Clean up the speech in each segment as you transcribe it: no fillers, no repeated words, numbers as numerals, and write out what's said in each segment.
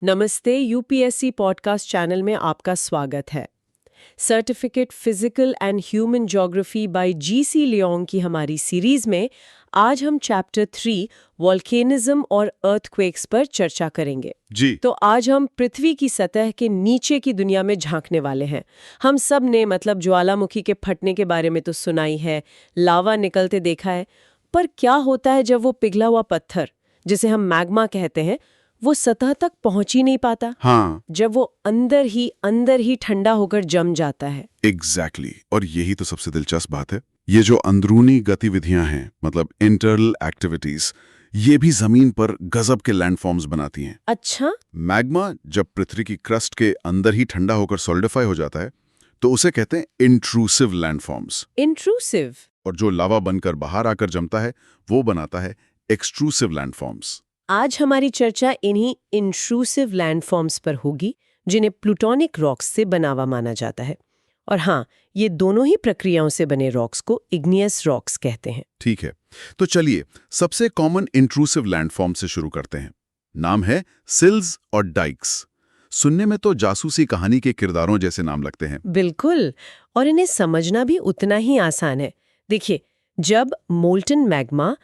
नमस्ते। UPSC podcast channel में आपका स्वागत है। Certificate physical and human geography bye GC Leong की हमारी सीरीज में आज हम चैप्टर 3 वोल्केनिज्म और अर्थक्वेक्स पर चर्चा करेंगे। जी। तो आज हम पृथ्वी की सतह के नीचे की दुनिया में झांकने वाले हैं। हम सब ने ज्वालामुखी के फटने के बारे में तो सुना ही है, लावा निकलते देखा है, पर क्या होता है जब वो पिघला हुआ पत्थर, जिसे हम मैग्मा कहते हैं, वो सतह तक पहुंच ही नहीं पाता। हाँ, जब वो अंदर ही ठंडा होकर जम जाता है। एग्जैक्टली। और यही तो सबसे दिलचस्प बात है। ये जो अंदरूनी गतिविधियां हैं, मतलब इंटरनल एक्टिविटीज, ये भी जमीन पर गजब के लैंडफॉर्म्स बनाती हैं। अच्छा। मैग्मा जब पृथ्वी की क्रस्ट के अंदर ही ठंडा होकर सॉलिडिफाई हो जाता है तो उसे कहते हैं इंट्रूसिव लैंडफॉर्म्स। इंट्रूसिव। और जो लावा बनकर बाहर आकर जमता है वो बनाता है एक्सट्रूसिव लैंडफॉर्म्स। आज हमारी चर्चा इन्हीं इंट्रूसिव लैंडफॉर्म्स पर होगी, जिन्हें प्लूटोनिक रॉक्स से बना हुआ माना जाता है। और हाँ, ये दोनों ही प्रक्रियाओं से बने रॉक्स को इग्नियस रॉक्स कहते हैं। ठीक है, तो चलिए सबसे कॉमन इंट्रूसिव लैंडफॉर्म से शुरू करते हैं। नाम है सिल्स और डाइक्स। सुनने में तो जासूसी कहानी के किरदारों जैसे नाम लगते हैं। बिल्कुल, और इन्हें समझना भी उतना ही आसान है। देखिए, जब मोल्टन मैग्मा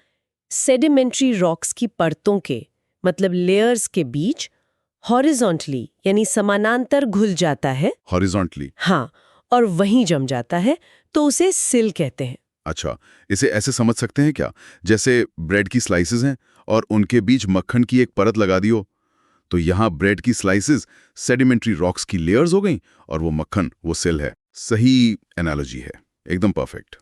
सेडिमेंट्री रॉक्स की परतों के लेयर्स के बीच हॉरिजॉन्टली यानी समानांतर घुल जाता है, हॉरिजॉन्टली? हाँ, और वहीं जम जाता है, तो उसे सिल कहते हैं। अच्छा, इसे ऐसे समझ सकते हैं क्या, जैसे ब्रेड की स्लाइसेस हैं और उनके बीच मक्खन की एक परत लगा दी हो, तो यहाँ ब्रेड की स्लाइसेस सेडिमेंट्री रॉक्स की लेयर्स हो गई और वो मक्खन वो सिल है। सही एनालॉजी है, एकदम परफेक्ट।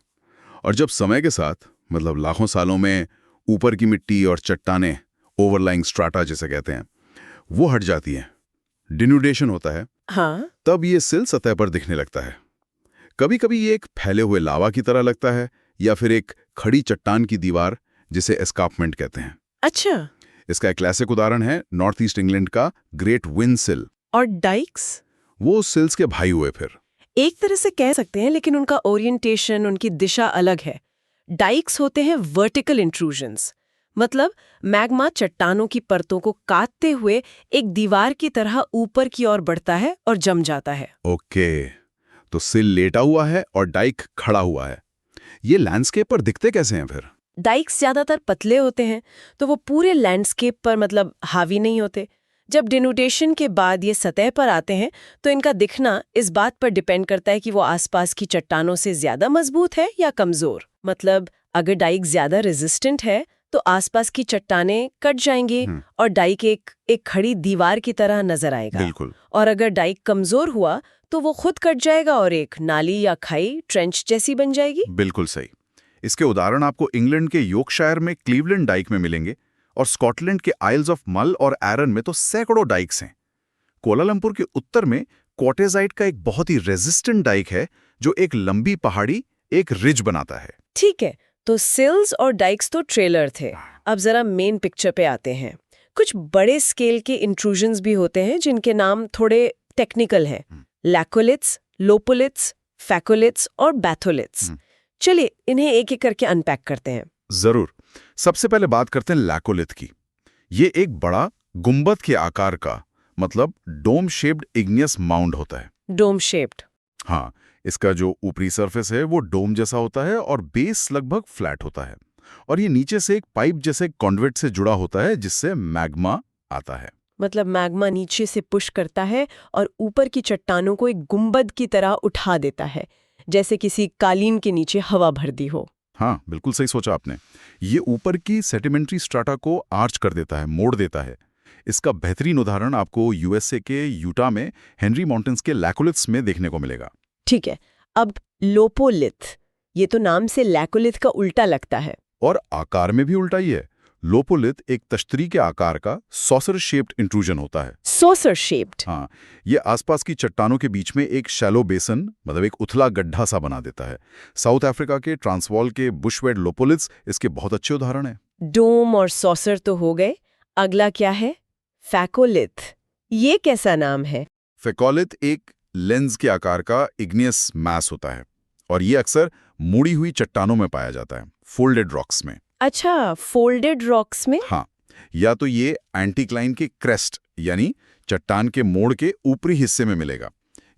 और जब समय के साथ लाखों सालों में ऊपर की मिट्टी और चट्टानें, ओवरलाइंग स्ट्राटा जिसे कहते हैं, वो हट जाती हैं, डिन्यूडेशन होता है, हाँ, तब ये सिल सतह पर दिखने लगता है। कभी कभी ये एक फैले हुए लावा की तरह लगता है या फिर एक खड़ी चट्टान की दीवार, जिसे एस्कार्पमेंट कहते हैं। अच्छा। इसका एक क्लासिक उदाहरण है नॉर्थ ईस्ट इंग्लैंड का ग्रेट विंड सिल। और डाइक्स? वो सिल्स के भाई हुए फिर। एक तरह से कह सकते हैं, लेकिन उनका ओरिएंटेशन, उनकी दिशा अलग है। डाइक्स होते हैं वर्टिकल इंट्रूजन्स, मैग्मा चट्टानों की परतों को काटते हुए एक दीवार की तरह ऊपर की ओर बढ़ता है और जम जाता है। ओके, तो सिल लेटा हुआ है और डाइक खड़ा हुआ है। ये लैंडस्केप पर दिखते कैसे हैं फिर? डाइक्स ज्यादातर पतले होते हैं, तो वो पूरे लैंडस्केप पर हावी नहीं होते। जब डिनोटेशन के बाद ये सतह पर आते हैं, तो इनका दिखना इस बात पर डिपेंड करता है कि वो आसपास की चट्टानों से ज्यादा मजबूत है या कमजोर। अगर डाइक ज्यादा रेजिस्टेंट है तो आसपास की चट्टानें कट जाएंगे और डाइक एक खड़ी दीवार की तरह नजर आएगा। बिल्कुल। और अगर डाइक कमजोर हुआ तो वो खुद कट जाएगा और एक नाली या खाई, ट्रेंच जैसी बन जाएगी। बिल्कुल सही। इसके उदाहरण आपको इंग्लैंड के योर्कशायर में क्लीवलैंड डाइक में मिलेंगे और स्कॉटलैंड के आइल्स ऑफ मल और एरन में तो सैकड़ों डाइक्स हैं। कोलालंपुर के उत्तर में कॉटेजाइट का एक बहुत ही रेजिस्टेंट डाइक है, जो एक लंबी पहाड़ी, एक रिज बनाता है। ठीक है, तो सिल्स और डाइक्स तो ट्रेलर थे। अब जरा मेन पिक्चर पे आते हैं। कुछ बड़े स्केल के इंट्रूजन्स भी होते हैं, जिनके नाम थोड़े टेक्निकल हैं। लैकोलिथ्स, लोपोलिथ्स, फैकोलिथ्स और बैथोलिथ्स। चलिए इन्हें एक एक करके अनपैक करते हैं। जरूर। सबसे पहले बात करते हैं लैकोलिथ की। ये एक बड़ा गुंबद के आकार का डोम शेप्ड इग्नियस माउंड होता है। Dome shaped? हाँ, इसका जो ऊपरी सरफेस है वो डोम जैसा होता है और बेस लगभग फ्लैट होता है, और ये नीचे से एक पाइप जैसे कॉन्वेट से जुड़ा होता है, जिससे मैग्मा आता है। मैग्मा नीचे से पुश करता है और ऊपर की चट्टानों को एक गुंबद की तरह उठा देता है, जैसे किसी कालीन के नीचे हवा भर दी हो। हाँ, बिल्कुल सही सोचा आपने। ये ऊपर की सेडिमेंट्री स्ट्राटा को आर्च कर देता है, मोड़ देता है। इसका बेहतरीन उदाहरण आपको यूएसए के यूटा में हेनरी माउंटेन्स के लैकोलिथ्स में देखने को मिलेगा। ठीक है, अब लोपोलिथ, ये तो नाम से लैकोलिथ का उल्टा लगता है। और आकार में भी उल्टा ही है। लोपोलिथ एक तश्तरी के आकार का सॉसर शेप्ड इंट्रूजन होता है। Saucer shaped? हाँ, ये आसपास की चट्टानों के बीच में एक शैलो बेसन, एक उथला गड्ढा सा बना देता है। साउथ अफ्रीका के ट्रांसवाल के बुशवेड लोपोलिथ्स इसके बहुत अच्छे उदाहरण हैं। डोम और सॉसर तो हो गए, अगला क्या है? फैकोलिथ। ये कैसा नाम है? फैकोलिथ एक लेंस के आकार का इग्नियस मैस होता है और ये अक्सर मुड़ी हुई चट्टानों में पाया जाता है, फोल्डेड रॉक्स में। अच्छा, फोल्डेड रॉक्स में? हाँ, या तो ये एंटीक्लाइन के क्रेस्ट यानी चट्टान के मोड़ के ऊपरी हिस्से में मिलेगा,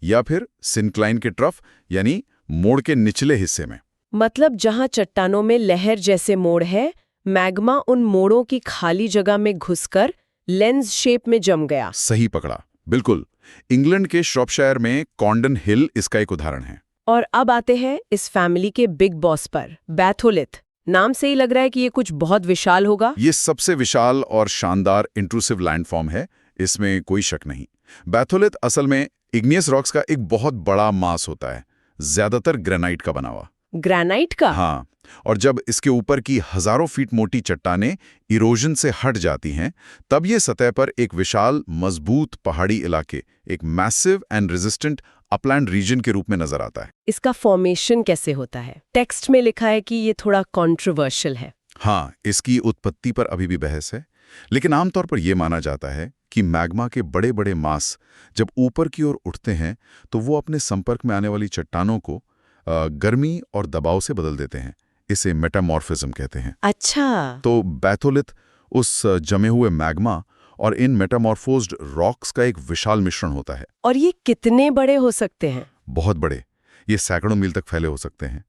या फिर सिंक्लाइन के ट्रफ यानी मोड़ के निचले हिस्से में। मतलब जहां चट्टानों में लहर जैसे मोड़ है, मैग्मा उन मोड़ों की खाली जगह में घुसकर लेंस शेप में जम गया। सही पकड़ा, बिल्कुल। इंग्लैंड के श्रॉपशायर में कॉन्डन हिल इसका एक उदाहरण है। और अब आते हैं इस फैमिली के बिग बॉस पर, बैथोलिथ। नाम से ही लग रहा है कि ये कुछ बहुत विशाल होगा। ये सबसे विशाल और शानदार इंट्रूसिव लैंडफॉर्म है, इसमें कोई शक नहीं। बैथोलिथ असल में इग्नियस रॉक्स का एक बहुत बड़ा मास होता है, ज्यादातर ग्रेनाइट का बना हुआ। ग्रेनाइट का? हाँ, और जब इसके ऊपर की हजारों फीट मोटी चट्टानें इरोजन से हट जाती हैं, तब ये सतह पर एक विशाल मजबूत पहाड़ी इलाके, एक massive and resistant upland region के रूप में नजर आता है। इसका फॉर्मेशन कैसे होता है? टेक्स्ट में लिखा है कि ये थोड़ा कंट्रोवर्शियल है। हाँ, इसकी उत्पत्ति पर अभी भी बहस है, लेकिन आमतौर पर यह माना जाता है कि मैग्मा के बड़े बड़े मास जब ऊपर की ओर उठते हैं तो वो अपने संपर्क में आने वाली चट्टानों को गर्मी और दबाव से बदल देते हैं। इसे मेटामॉर्फिज्म कहते हैं। अच्छा। तो बैथोलिथ उस जमे हुए मैग्मा और इन मेटामॉर्फोज्ड रॉक्स का एक विशाल मिश्रण होता है। और ये कितने बड़े हो सकते हैं? बहुत बड़े, ये सैकड़ों मील तक फैले हो सकते हैं।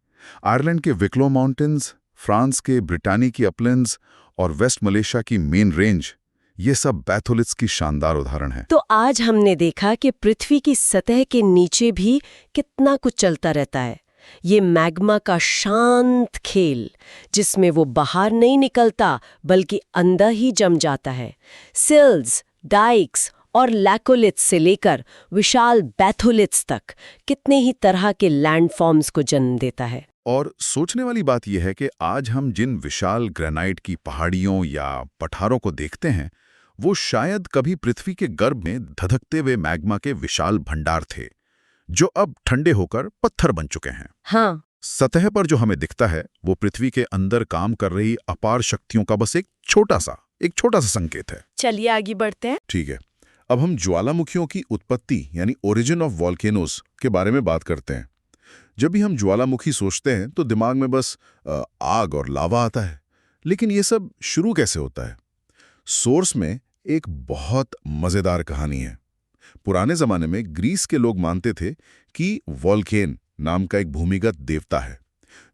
आयरलैंड के विक्लो माउंटेन्स, फ्रांस के ब्रिटानी की अपलैंड्स और वेस्ट मलेशिया की मेन रेंज, ये सब बैथोलिथ्स की शानदार उदाहरण है। तो आज हमने देखा कि पृथ्वी की सतह के नीचे भी कितना कुछ चलता रहता है। ये मैग्मा का शांत खेल, जिसमें वो बाहर नहीं निकलता बल्कि अंदर ही जम जाता है। सिल्स, डाइक्स और लैकोलिथ्स से लेकर विशाल बैथोलिथ्स तक कितने ही तरह के लैंडफॉर्म्स को जन्म देता है। और सोचने वाली बात यह है कि आज हम जिन विशाल ग्रेनाइट की पहाड़ियों या पठारों को देखते हैं, वो शायद कभी पृथ्वी के गर्भ में धधकते हुए मैग्मा के विशाल भंडार थे, जो अब ठंडे होकर पत्थर बन चुके हैं। हाँ। सतह पर जो हमें दिखता है वो पृथ्वी के अंदर काम कर रही अपार शक्तियों का बस एक छोटा सा संकेत है। चलिए आगे बढ़ते हैं। ठीक है, अब हम ज्वालामुखियों की उत्पत्ति यानी ओरिजिन ऑफ वॉल्केनोज के बारे में बात करते हैं। जब भी हम ज्वालामुखी सोचते हैं तो दिमाग में बस आग और लावा आता है, लेकिन ये सब शुरू कैसे होता है? सोर्स में एक बहुत मजेदार कहानी है। पुराने जमाने में ग्रीस के लोग मानते थे कि वॉल्केन नाम का एक भूमिगत देवता है,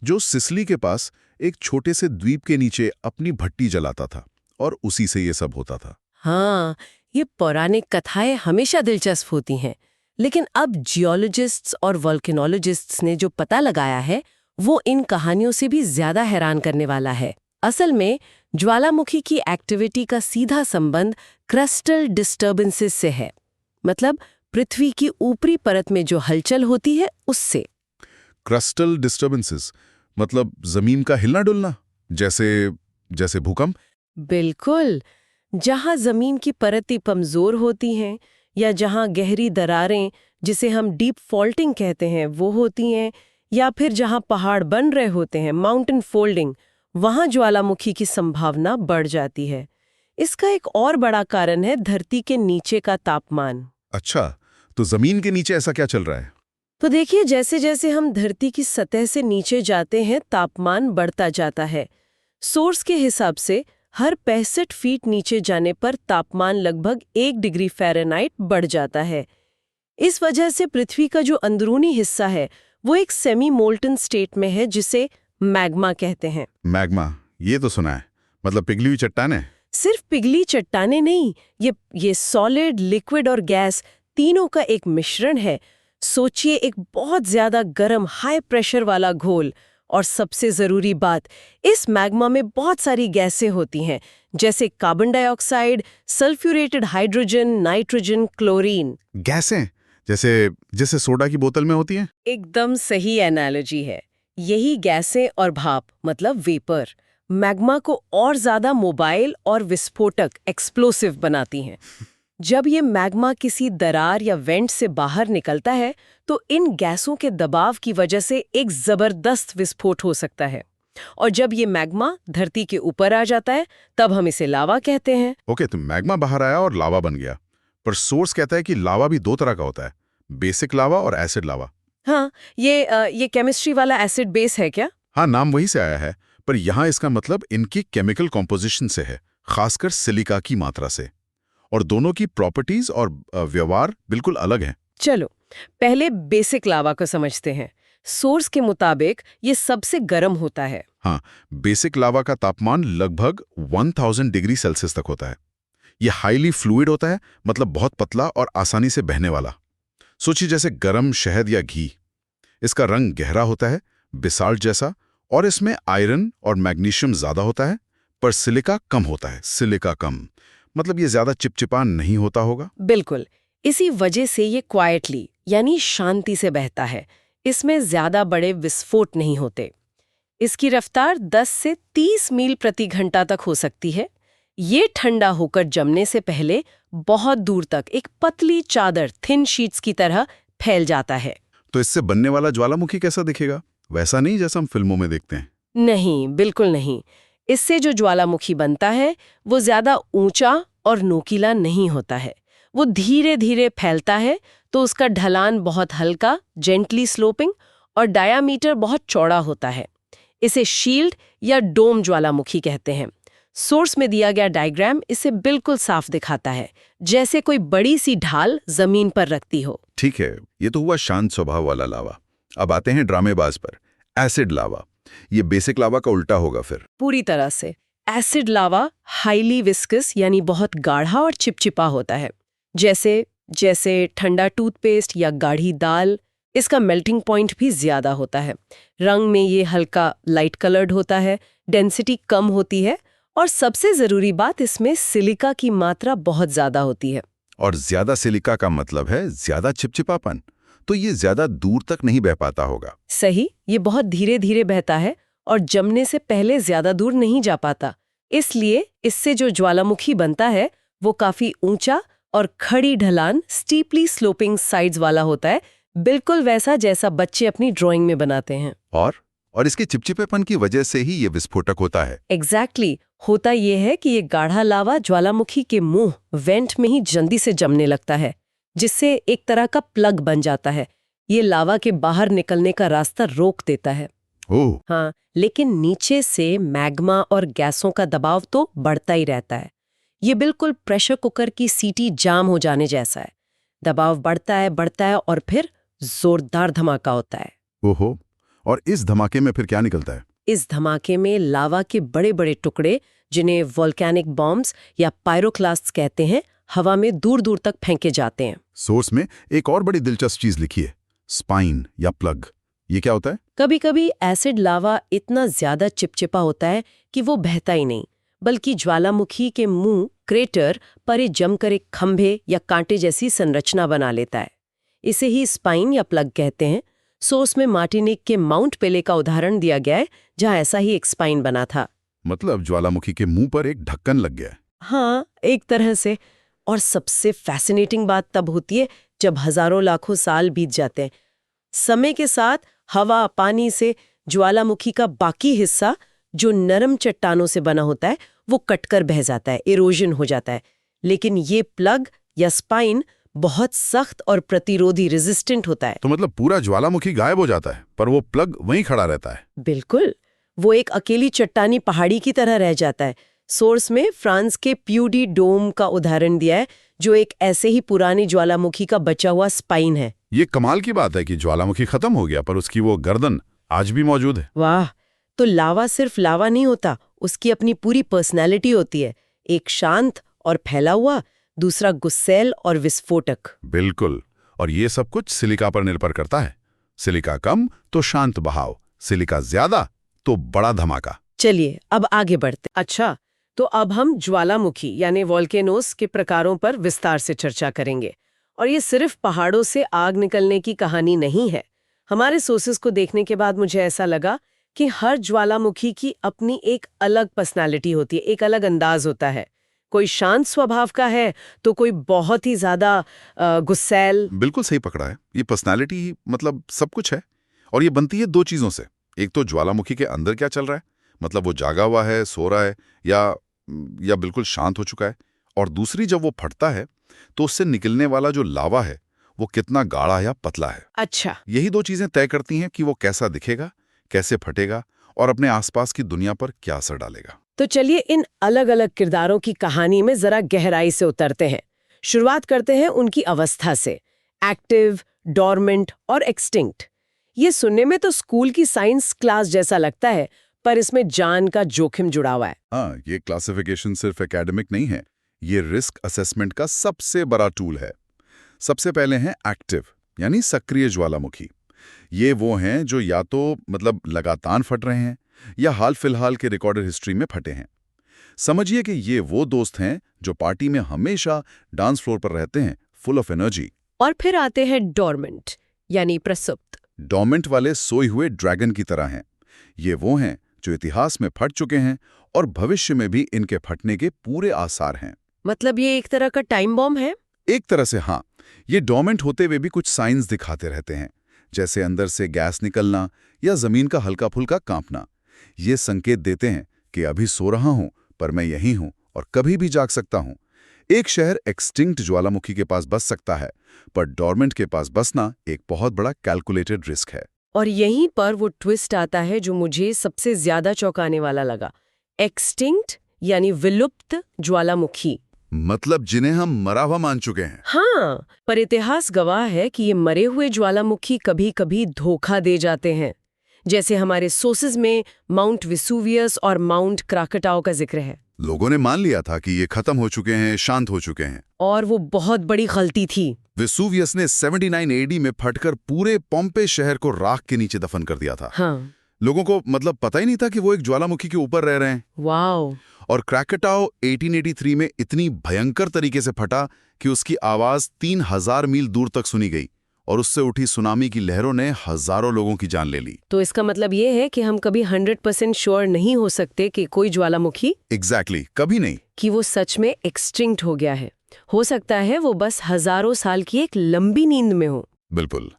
जो सिसिली के पास एक छोटे से द्वीप के नीचे अपनी भट्टी जलाता था, और उसी से ये सब होता था। हाँ, ये पौराणिक कथाएं हमेशा दिलचस्प होती हैं, लेकिन अब जियोलॉजिस्ट्स और वॉल्केनोलॉजिस्ट्स ने जो पता लगाया है वो इन कहानियों से भी ज्यादा हैरान करने वाला है। असल में ज्वालामुखी की एक्टिविटी का सीधा संबंध क्रस्टल डिस्टर्बेंसेस से है, मतलब पृथ्वी की ऊपरी परत में जो हलचल होती है उससे। क्रस्टल डिस्टर्बेंसेस मतलब जमीन का हिलना डुलना, जैसे भूकंप? बिल्कुल। जहां जमीन की परतें कमजोर होती हैं या जहां गहरी दरारें, जिसे हम डीप फॉल्टिंग कहते हैं, वो होती हैं, या फिर जहां पहाड़ बन रहे होते हैं, माउंटेन फोल्डिंग, वहां ज्वालामुखी की संभावना बढ़ जाती है। इसका एक और बड़ा कारण है धरती के नीचे का तापमान। अच्छा, तो जमीन के नीचे ऐसा क्या चल रहा है? तो देखिए, जैसे जैसे हम धरती की सतह से नीचे जाते हैं तापमान बढ़ता जाता है। सोर्स के हिसाब से हर 65 फीट नीचे जाने पर तापमान लगभग 1 डिग्री फ़ारेनहाइट बढ़ जाता है। इस वजह से पृथ्वी का जो अंदरूनी हिस्सा है वो एक सेमी मोल्टन स्टेट में है, जिसे मैग्मा कहते हैं। मैग्मा, ये तो सुना है, मतलब पिघली हुई चट्टानें? सिर्फ पिघली चट्टानें नहीं, ये सॉलिड, लिक्विड और गैस तीनों का एक मिश्रण है। सोचिए, एक बहुत ज्यादा गर्म हाई प्रेशर वाला घोल। और सबसे जरूरी बात, इस मैग्मा में बहुत सारी गैसें होती हैं, जैसे carbon dioxide, sulphuretted hydrogen, nitrogen, chlorine. गैसें जैसे सोडा की बोतल में होती हैं? एकदम सही एनालॉजी है। यही गैसें और भाप, मतलब वेपर, मैग्मा को और ज्यादा मोबाइल और विस्फोटक, एक्सप्लोसिव बनाती हैं। जब ये मैग्मा किसी दरार या वेंट से बाहर निकलता है तो इन गैसों के दबाव की वजह से एक जबरदस्त विस्फोट हो सकता है, और जब ये मैग्मा धरती के ऊपर आ जाता है तब हम इसे लावा कहते हैं। ओके, तो मैग्मा बाहर आया और लावा बन गया, पर सोर्स कहता है कि लावा भी 2 तरह का होता है, बेसिक लावा और एसिड लावा। हाँ, ये केमिस्ट्री वाला एसिड बेस है क्या? हाँ, नाम वही से आया है, पर यहाँ इसका मतलब इनकी केमिकल कॉम्पोजिशन से है, खासकर सिलिका की मात्रा से। और दोनों की प्रॉपर्टीज और व्यवहार बिल्कुल अलग हैं। चलो पहले बेसिक लावा को समझते हैं। सोर्स के मुताबिक ये सबसे गर्म होता है। हाँ, बेसिक लावा का तापमान लगभग 1000 डिग्री सेल्सियस तक होता है। ये हाईली फ्लूइड होता है, मतलब बहुत पतला और आसानी से बहने वाला। सोचिए जैसे गरम शहद या घी। इसका रंग गहरा होता है, बेसाल्ट जैसा, और इसमें आयरन और मैग्नीशियम ज्यादा होता है, पर सिलिका कम होता है। सिलिका कम मतलब ये ज्यादा चिपचिपा नहीं होता होगा। बिल्कुल, इसी वजह से ये क्वाइटली यानी शांति से बहता है। इसमें ज्यादा बड़े विस्फोट नहीं होते। इसकी रफ्तार 10 से 30 मील प्रति घंटा तक हो सकती है। ये ठंडा होकर जमने से पहले बहुत दूर तक एक पतली चादर, थिन शीट्स की तरह फैल जाता है। तो इससे बनने वाला ज्वालामुखी कैसा दिखेगा? वैसा नहीं जैसा हम फिल्मों में देखते हैं। नहीं, बिल्कुल नहीं। इससे जो ज्वालामुखी बनता है वो ज्यादा ऊंचा और नोकीला नहीं होता है। वो धीरे धीरे फैलता है, तो उसका ढलान बहुत हल्का, जेंटली स्लोपिंग, और डायामीटर बहुत चौड़ा होता है। इसे शील्ड या डोम ज्वालामुखी कहते हैं। सोर्स में दिया गया डायग्राम इसे बिल्कुल साफ दिखाता है, जैसे कोई बड़ी सी ढाल जमीन पर रखती हो। ठीक है, ये तो हुआ शांत स्वभाव वाला लावा। अब आते हैं ड्रामेबाज पर, एसिड लावा। ये बेसिक लावा का उल्टा होगा फिर। पूरी तरह से। एसिड लावा हाईली विस्कस यानी बहुत गाढ़ा और चिपचिपा होता है, जैसे ठंडा टूथपेस्ट या गाढ़ी दाल। इसका मेल्टिंग पॉइंट भी ज्यादा होता है। रंग में ये हल्का लाइट कलर्ड होता है, डेंसिटी कम होती है, और सबसे जरूरी बात, इसमें सिलिका की मात्रा बहुत ज्यादा होती है। और ज्यादा सिलिका का मतलब है ज्यादा चिपचिपापन, तो ये ज्यादा दूर तक नहीं बह पाता होगा। सही, ये बहुत धीरे धीरे बहता है और जमने से पहले ज्यादा दूर नहीं जा पाता। इसलिए इससे जो ज्वालामुखी बनता है वो काफी ऊंचा और खड़ी ढलान, स्टीपली स्लोपिंग साइड्स वाला होता है, बिल्कुल वैसा जैसा बच्चे अपनी ड्राइंग में बनाते हैं। और इसके चिपचिपेपन की वजह से ही ये विस्फोटक होता है। एग्जैक्टली। होता ये है कि ये गाढ़ा लावा ज्वालामुखी के मुंह, वेंट में ही जल्दी से जमने लगता है, जिससे एक तरह का प्लग बन जाता है। ये लावा के बाहर निकलने का रास्ता रोक देता है। ओह, हाँ, लेकिन नीचे से मैग्मा और गैसों का दबाव तो बढ़ता ही रहता है। ये बिल्कुल प्रेशर कुकर की सीटी जाम हो जाने जैसा है। दबाव बढ़ता है और फिर जोरदार धमाका होता है। ओहो, और इस धमाके में फिर क्या निकलता है? इस धमाके में लावा के बड़े बड़े टुकड़े, जिन्हें वोल्केनिक बॉम्ब्स या पायरोक्लास्ट्स कहते हैं, हवा में दूर दूर तक फेंके जाते हैं। सोर्स में एक और बड़ी दिलचस्प चीज लिखी है, स्पाइन या प्लग। ये क्या होता है? कभी कभी एसिड लावा इतना ज्यादा चिपचिपा होता है कि वो बहता ही नहीं, बल्कि ज्वालामुखी के मुंह, क्रेटर पर ये जमकर एक खंभे या कांटे जैसी संरचना बना लेता है। इसे ही स्पाइन या प्लग कहते हैं। सोर्स में मार्टिनिक के माउंट पेले का उदाहरण दिया गया है, जहां ऐसा ही एक स्पाइन बना था। मतलब ज्वालामुखी के मुंह पर एक ढक्कन लग गया है। हाँ, एक तरह से। और सबसे फैसिनेटिंग बात तब होती है जब हजारों लाखों साल बीत जाते हैं। समय के साथ हवा, पानी से ज्वालामुखी का बाकी हिस्सा, जो नरम चट्टानों से बना होता है, वो कटकर बह जाता है, इरोजन हो जाता है। लेकिन ये प्लग या स्पाइन बहुत सख्त और प्रतिरोधी, रेजिस्टेंट होता है। तो मतलब पूरा ज्वालामुखी गायब हो जाता है, पर वो प्लग वहीं खड़ा रहता है। बिल्कुल, वो एक अकेली चट्टानी पहाड़ी की तरह रह जाता है। सोर्स में फ्रांस के प्यूडी डोम का उदाहरण दिया है, जो एक ऐसे ही पुरानी ज्वालामुखी का बचा हुआ स्पाइन है। ये कमाल की बात है कि ज्वालामुखी खत्म हो गया, पर उसकी वो गर्दन आज भी मौजूद है। वाह! तो लावा सिर्फ लावा नहीं होता, उसकी अपनी पूरी पर्सनैलिटी होती है। एक शांत और फैला हुआ, दूसरा गुस्सैल और विस्फोटक। बिल्कुल, और ये सब कुछ सिलिका पर निर्भर करता है। सिलिका कम तो शांत बहाव, सिलिका ज्यादा तो बड़ा धमाका। चलिए अब आगे बढ़ते। अच्छा, तो अब हम ज्वालामुखी यानी वोल्केनोस के प्रकारों पर विस्तार से चर्चा करेंगे। और ये सिर्फ पहाड़ों से आग निकलने की कहानी नहीं है। हमारे सोर्सेस को देखने के बाद मुझे ऐसा लगा कि हर ज्वालामुखी की अपनी एक अलग पर्सनालिटी होती है, एक अलग अंदाज होता है। कोई शांत स्वभाव का है तो कोई बहुत ही ज्यादा गुस्सैल। बिल्कुल सही पकड़ा है। ये पर्सनालिटी मतलब सब कुछ है, और ये बनती है दो चीजों से। एक तो ज्वालामुखी के अंदर क्या चल रहा है, मतलब वो जागा हुआ है, सो रहा है, या बिल्कुल शांत हो चुका है। और दूसरी, जब वो फटता है तो उससे निकलने वाला जो लावा है वो कितना गाढ़ा या पतला है। अच्छा, यही दो चीजें तय करती हैं कि वो कैसा दिखेगा, कैसे फटेगा और अपने आसपास की दुनिया पर क्या असर डालेगा। तो चलिए इन अलग अलग किरदारों की कहानी में जरा गहराई से उतरते हैं। शुरुआत करते हैं उनकी अवस्था से, एक्टिव, डॉर्मेंट और एक्सटिंक्ट। ये सुनने में तो स्कूल की साइंस क्लास जैसा लगता है, पर इसमें जान का जोखिम जुड़ा हुआ है। हाँ, ये क्लासिफिकेशन सिर्फ एकेडमिक नहीं है, ये रिस्क असेसमेंट का सबसे बड़ा टूल है। सबसे पहले हैं एक्टिव, यानी सक्रिय ज्वालामुखी। ये वो हैं जो या तो लगातार फट रहे हैं या हाल फिलहाल के रिकॉर्डेड हिस्ट्री में फटे हैं। समझिए कि ये वो दोस्त हैं जो पार्टी में हमेशा डांस फ्लोर पर रहते हैं, फुल ऑफ एनर्जी। और फिर आते हैं डॉर्मेंट, यानी प्रसुप्त। डोमेंट वाले सोए हुए ड्रैगन की तरह हैं। ये वो हैं जो इतिहास में फट चुके हैं और भविष्य में भी इनके फटने के पूरे आसार हैं। मतलब ये एक तरह का टाइम बॉम्ब है? एक तरह से हाँ। ये डोमेंट होते हुए भी कुछ साइंस दिखाते रहते हैं, जैसे अंदर से गैस निकलना या जमीन का हल्का फुल्का कांपना। ये संकेत देते हैं कि अभी सो रहा हूं, पर मैं यहीं हूं और कभी भी जाग सकता हूं। एक शहर एक्सटिंक्ट ज्वालामुखी के पास बस सकता है, पर डॉर्मेंट के पास बसना एक बहुत बड़ा कैलकुलेटेड रिस्क है। और यहीं पर वो ट्विस्ट आता है जो मुझे सबसे ज्यादा चौंकाने वाला लगा। एक्सटिंक्ट यानी विलुप्त ज्वालामुखी, मतलब जिन्हें हम मरा हुआ मान चुके हैं। हाँ, पर इतिहास गवाह है कि ये मरे हुए ज्वालामुखी कभी-कभी धोखा दे जाते हैं। जैसे हमारे सोर्सेज में माउंट वेसुवियस और माउंट क्राकटाओ का जिक्र है। लोगों ने मान लिया था कि ये खत्म हो चुके हैं, शांत हो चुके हैं। और वो बहुत बड़ी गलती थी। वेसुवियस ने 79 एडी में फटकर पूरे पोम्पे शहर को राख के नीचे दफन कर दिया था। हाँ। लोगों को पता ही नहीं था कि वो एक ज्वालामुखी के ऊपर रह रहे हैं। वाओ। और क्रैकेटाओ 1883 में इतनी भयंकर तरीके से फटा कि उसकी आवाज 3000 मील दूर तक सुनी गई और उससे उठी सुनामी की लहरों ने हजारों लोगों की जान ले ली। तो इसका मतलब ये है कि हम कभी 100% श्योर नहीं हो सकते कि कोई ज्वालामुखी एग्जैक्टली, कभी नहीं कि वो सच में एक्सटिंक्ट हो गया है। हो सकता है वो बस हजारों साल की एक लंबी नींद में हो। बिल्कुल।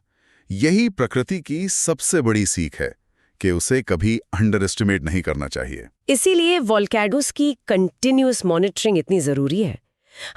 यही प्रकृति की सबसे बड़ी सीख है कि उसे कभी अंडर एस्टिमेट नहीं करना चाहिए। इसीलिए वोल्केनोस की कंटिन्यूअस मॉनिटरिंग इतनी जरूरी है।